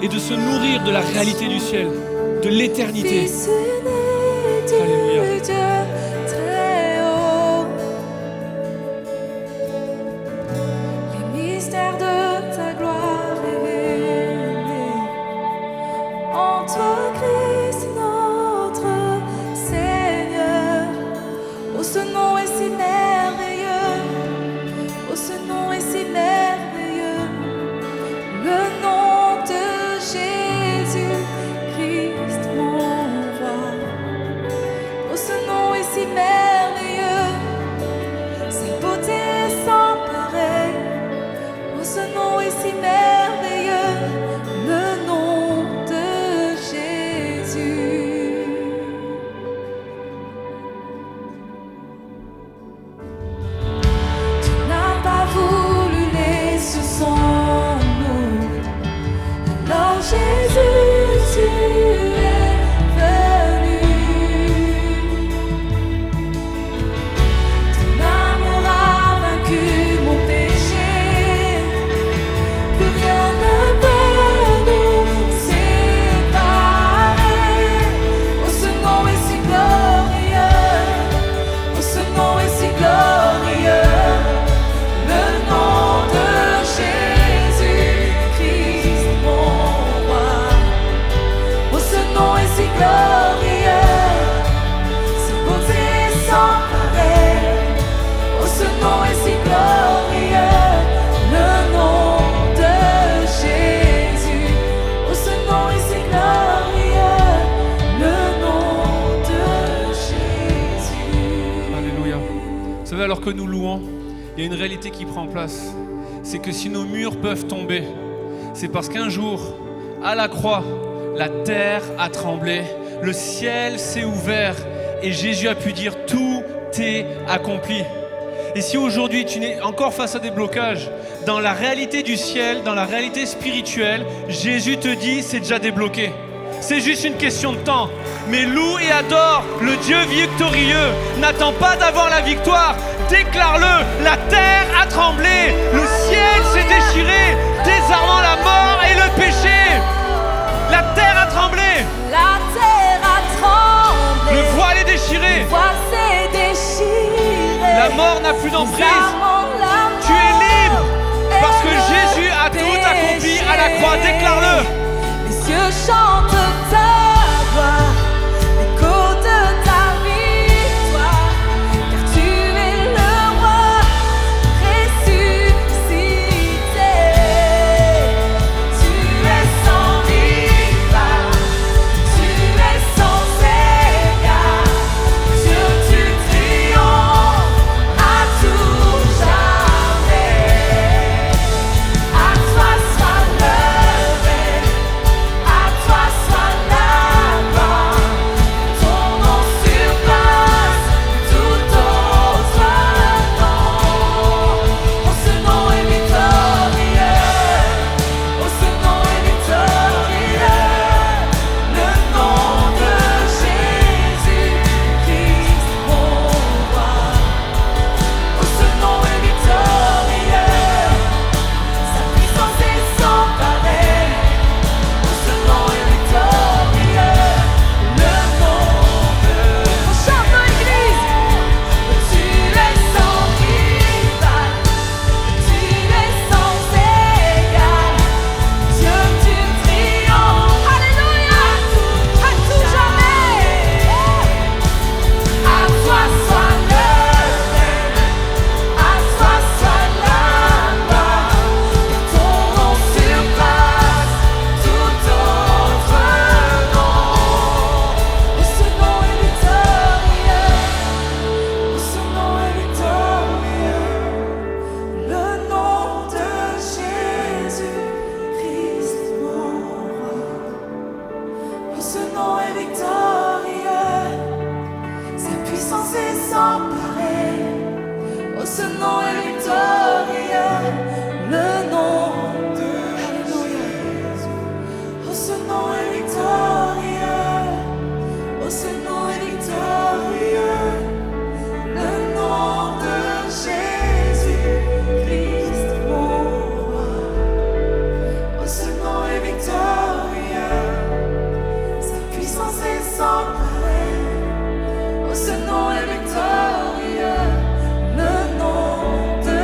Et de se nourrir de la réalité du ciel, de l'éternité. Alléluia. Les mystères de ta gloire révélés entre Christ notre Seigneur. Oh, ce nom est si merveilleux. Oh, ce nom est si merveilleux. Le nom de Jésus Christ mon roi. Oh, ce nom est si merveilleux. Sa beauté est sans pareil. Oh, ce nom est si merveilleux. Le nom de Jésus. Tu n'as pas voulu laisser sans nous. Alors Jésus, tu es venu. Ton amour a vaincu mon péché. Plus rien ne peut nous séparer. Oh, ce nom est si glorieux. Oh, ce nom est si glorieux. Le nom de Jésus Christ mon roi. Oh, ce nom est si glorieux. Sa beauté est sans pareil. Oh, ce nom est si glorieux. Le nom de Jésus. Oh, ce nom est si glorieux. Le nom de Jésus. Alléluia. Vous savez, alors que nous louons, il y a une réalité qui prend place. C'est que si nos murs peuvent tomber, c'est parce qu'un jour, à la croix, la terre a tremblé, le ciel s'est ouvert et Jésus a pu dire « Tout est accompli ». Et si aujourd'hui tu es encore face à des blocages, dans la réalité du ciel, dans la réalité spirituelle, Jésus te dit c'est déjà débloqué. C'est juste une question de temps. Mais loue et adore le Dieu victorieux. N'attends pas d'avoir la victoire. Déclare-le. La terre a tremblé. Le ciel s'est déchiré, désarmant la mort et le péché. La terre a tremblé. La terre a tremblé. Le voile est déchiré. Le voile s'est déchiré. La mort n'a plus d'emprise. La Tu es libre mort parce que et le Jésus a tout accompli à la péché. croix. Déclare-le. Les cieux chantent ta gloire, l'écho de ta victoire, car tu es le roi ressuscité. Tu es sans rival, tu es sans égard. Dieu, tu triomphes à tout jamais. À toi soit levé, à toi soit la gloire. Ton nom surpasse tout autre nom. Oh, ce nom est victorieux. Oh, ce nom est victorieux. Le nom de Jésus-Christ, mon roi. Oh, ce nom est victorieux. Sa puissance est sans pareil. Oh, ce nom est victorieux. Le nom de chante dans l'église. Tu es sans rival. Tu es sans égal. Dieu, tu triomphes. Alléluia. À tout jamais. À toi soit levé. À toi soit la gloire. Ton nom surpasse tout autre nom. Oh, ce nom est victorieux. Oh, ce nom est victorieux. Le nom de Jésus-Christ, mon roi. Oh, ce nom est victorieux. Sa puissance est sans pareil. Oh, ce nom est victorieux. Le nom de Jésus. Oh, ce nom est victorieux. Oh, ce nom est victorieux. Le nom de Jésus-Christ, mon roi. Oh, ce nom est victorieux. Sa puissance est sans pareil. Oh, ce nom est victorieux. Le nom de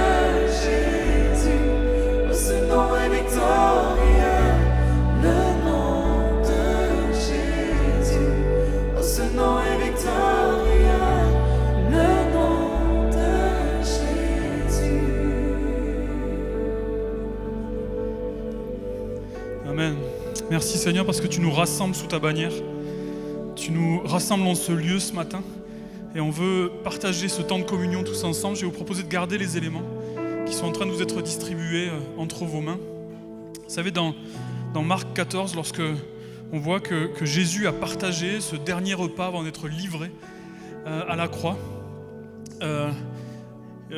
Jésus. Oh, ce nom est victorieux. Le nom de Jésus. Oh, ce nom est victorieux. Le nom de Jésus. Amen. Merci Seigneur parce que tu nous rassembles sous ta bannière. Tu nous rassembles en ce lieu ce matin et on veut partager ce temps de communion tous ensemble. Je vais vous proposer de garder les éléments qui sont en train de vous être distribués entre vos mains. Vous savez, dans Marc 14, lorsque on voit que Jésus a partagé ce dernier repas avant d'être livré à la croix,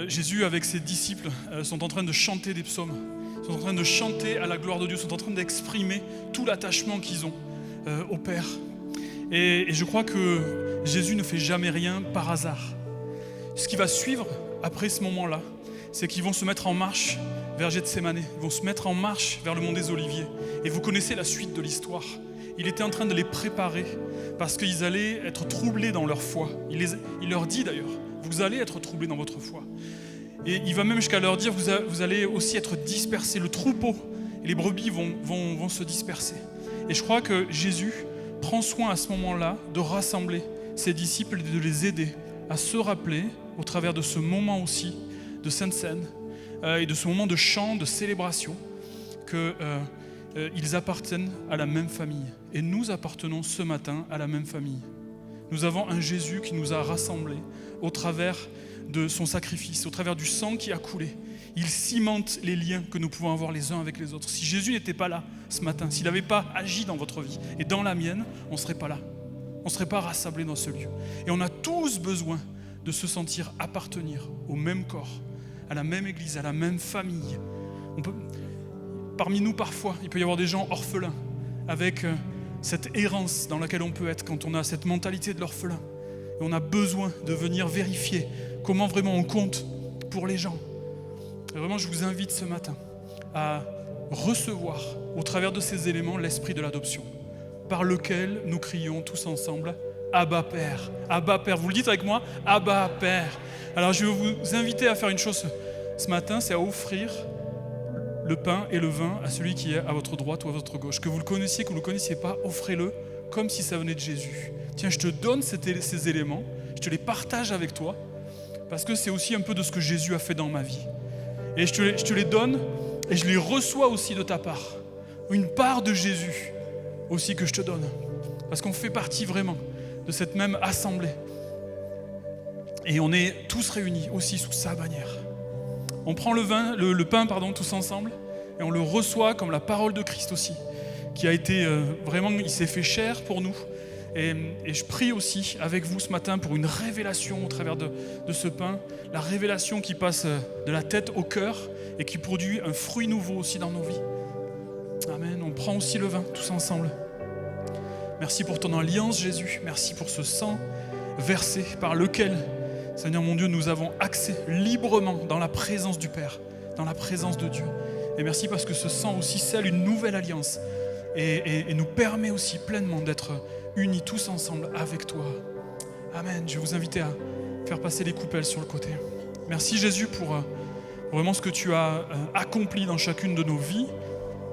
Jésus avec ses disciples sont en train de chanter des psaumes, sont en train de chanter à la gloire de Dieu, sont en train d'exprimer tout l'attachement qu'ils ont au Père. Et je crois que Jésus ne fait jamais rien par hasard. Ce qui va suivre après ce moment-là, c'est qu'ils vont se mettre en marche vers Gethsémane, ils vont se mettre en marche vers le mont des Oliviers. Et vous connaissez la suite de l'histoire. Il était en train de les préparer parce qu'ils allaient être troublés dans leur foi. Il leur dit d'ailleurs, vous allez être troublés dans votre foi. Et il va même jusqu'à leur dire, vous allez aussi être dispersés. Le troupeau et les brebis vont se disperser. Et je crois que Jésus prend soin à ce moment-là de rassembler ses disciples et de les aider à se rappeler, au travers de ce moment aussi de Sainte Seine et de ce moment de chant, de célébration, qu'ils appartiennent à la même famille. Et nous appartenons ce matin à la même famille. Nous avons un Jésus qui nous a rassemblés au travers de son sacrifice, au travers du sang qui a coulé. Il cimente les liens que nous pouvons avoir les uns avec les autres. Si Jésus n'était pas là ce matin, s'il n'avait pas agi dans votre vie et dans la mienne, on ne serait pas là. on ne serait pas rassemblés dans ce lieu. Et on a tous besoin de se sentir appartenir au même corps, à la même église, à la même famille. Parmi nous, parfois, il peut y avoir des gens orphelins, avec cette errance dans laquelle on peut être quand on a cette mentalité de l'orphelin. Et on a besoin de venir vérifier comment vraiment on compte pour les gens. Et vraiment, je vous invite ce matin à recevoir, au travers de ces éléments, l'esprit de l'adoption, par lequel nous crions tous ensemble « Abba Père ». Abba Père, vous le dites avec moi « Abba Père ». Alors je vais vous inviter à faire une chose ce matin, c'est à offrir le pain et le vin à celui qui est à votre droite ou à votre gauche. Que vous le connaissiez, que vous ne le connaissiez pas, offrez-le comme si ça venait de Jésus. Tiens, je te donne ces éléments, je te les partage avec toi, parce que c'est aussi un peu de ce que Jésus a fait dans ma vie. Et je te les donne et je les reçois aussi de ta part. Une part de Jésus aussi que je te donne. Parce qu'on fait partie vraiment de cette même assemblée. Et on est tous réunis aussi sous sa bannière. On prend le pain, tous ensemble, et on le reçoit comme la parole de Christ aussi, qui a été vraiment, il s'est fait chair pour nous. Et je prie aussi avec vous ce matin pour une révélation au travers de ce pain, la révélation qui passe de la tête au cœur et qui produit un fruit nouveau aussi dans nos vies. Amen. On prend aussi le vin tous ensemble. Merci pour ton alliance, Jésus. Merci pour ce sang versé par lequel, Seigneur mon Dieu, nous avons accès librement dans la présence du Père, dans la présence de Dieu. Et merci parce que ce sang aussi scelle une nouvelle alliance et nous permet aussi pleinement d'être unis tous ensemble avec toi. Amen. Je vais vous inviter à faire passer les coupelles sur le côté. Merci Jésus pour vraiment ce que tu as accompli dans chacune de nos vies.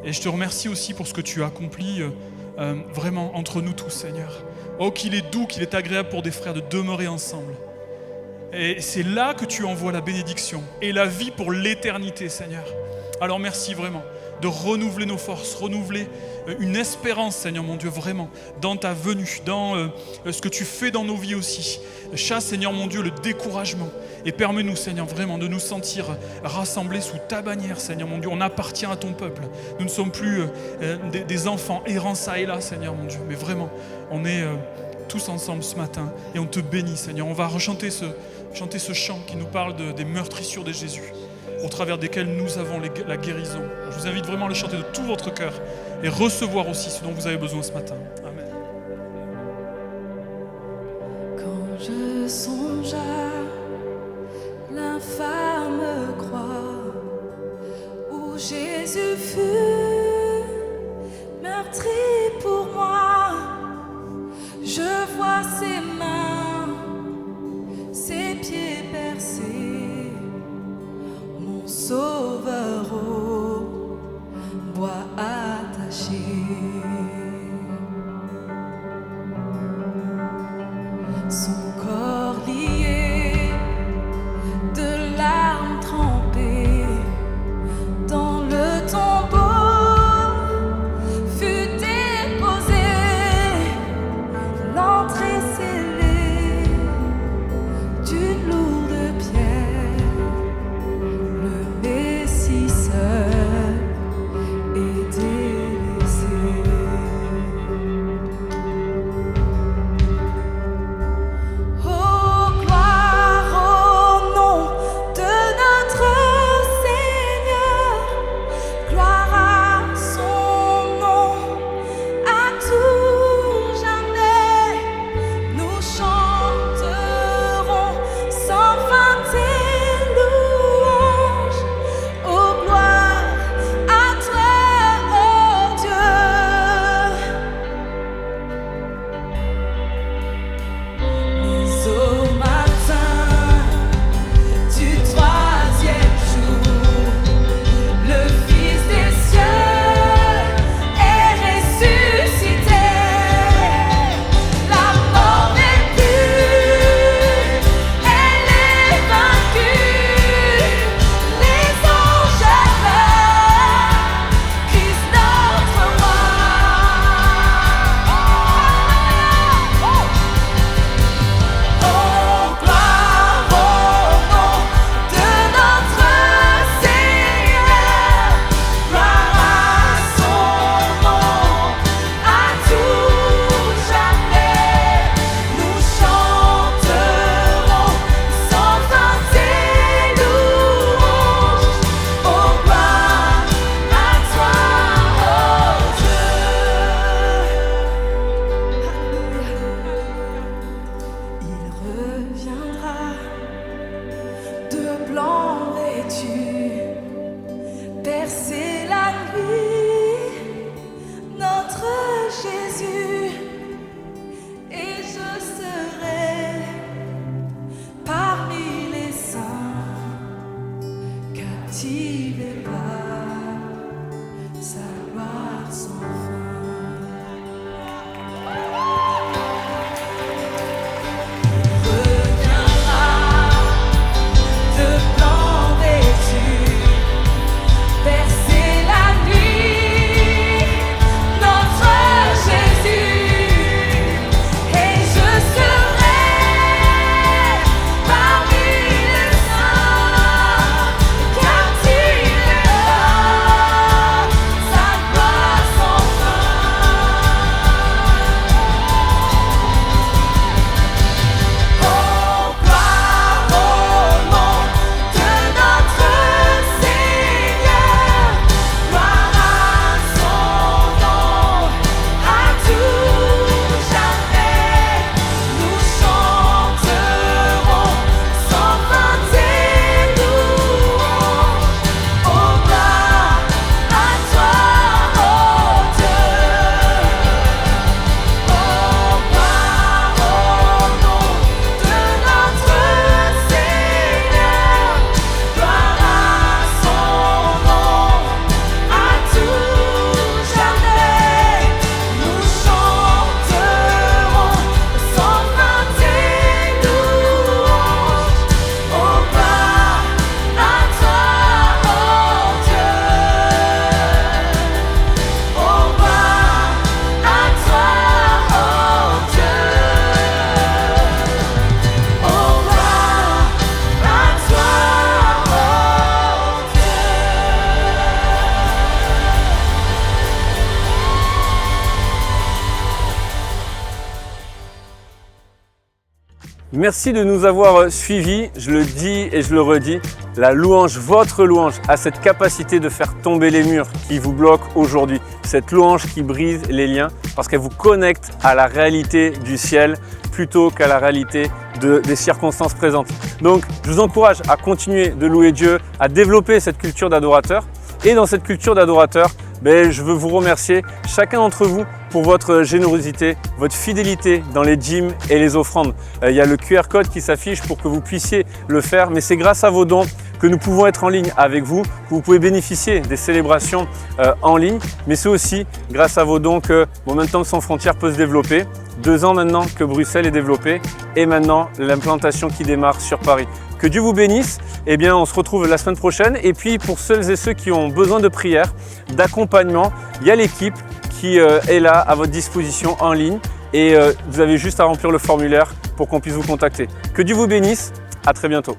Et je te remercie aussi pour ce que tu as accompli vraiment entre nous tous, Seigneur. Oh, qu'il est doux, qu'il est agréable pour des frères de demeurer ensemble. Et c'est là que tu envoies la bénédiction et la vie pour l'éternité, Seigneur. Alors merci vraiment de renouveler nos forces, renouveler une espérance, Seigneur mon Dieu, vraiment, dans ta venue, dans ce que tu fais dans nos vies aussi. Chasse, Seigneur mon Dieu, le découragement et permets-nous, Seigneur, vraiment de nous sentir rassemblés sous ta bannière, Seigneur mon Dieu. On appartient à ton peuple. Nous ne sommes plus des enfants errants ça et là, Seigneur mon Dieu, mais vraiment, on est tous ensemble ce matin et on te bénit, Seigneur. On va chanter ce chant qui nous parle des meurtrissures de Jésus, au travers desquels nous avons la guérison. Je vous invite vraiment à le chanter de tout votre cœur et recevoir aussi ce dont vous avez besoin ce matin. Amen. Quand je songe à l'infâme croix où Jésus fut meurtri pour moi, je vois ses mains, ses pieds percés, mon sauveur au bois attaché. Son corps lié, de larmes trempées, dans le tombeau fut déposé, l'entrée scellée. sans fin. Reviendra de blanc vêtu, bercer la nuit, notre Jésus, et je serai parmi les saints, car tu es là, sa gloire sans fin. Oh, gloire au nom de notre Seigneur, gloire à son nom, à tout jamais. Nous chanterons sans fin tes louanges. Oh, gloire à toi, oh Dieu. Oh, gloire au nom de notre Seigneur, gloire à son nom, à tout jamais. Nous chanterons sans fin tes louanges. Oh, gloire à toi, oh Dieu. Oh, gloire à toi, oh Dieu. Oh, gloire à toi, oh Dieu. Merci de nous avoir suivis, je le dis et je le redis, la louange, votre louange, a cette capacité de faire tomber les murs qui vous bloquent aujourd'hui. Cette louange qui brise les liens parce qu'elle vous connecte à la réalité du ciel plutôt qu'à la réalité des circonstances présentes. Donc je vous encourage à continuer de louer Dieu, à développer cette culture d'adorateur. Et dans cette culture d'adorateur, je veux vous remercier chacun d'entre vous pour votre générosité, votre fidélité dans les dîmes et les offrandes. Il y a le QR code qui s'affiche pour que vous puissiez le faire, mais c'est grâce à vos dons que nous pouvons être en ligne avec vous, que vous pouvez bénéficier des célébrations en ligne, mais c'est aussi grâce à vos dons que Momentum Sans Frontières peut se développer. 2 ans maintenant que Bruxelles est développée et maintenant l'implantation qui démarre sur Paris. Que Dieu vous bénisse. On se retrouve la semaine prochaine. Et puis pour celles et ceux qui ont besoin de prière, d'accompagnement, il y a l'équipe qui est là à votre disposition en ligne. Et vous avez juste à remplir le formulaire pour qu'on puisse vous contacter. Que Dieu vous bénisse. À très bientôt.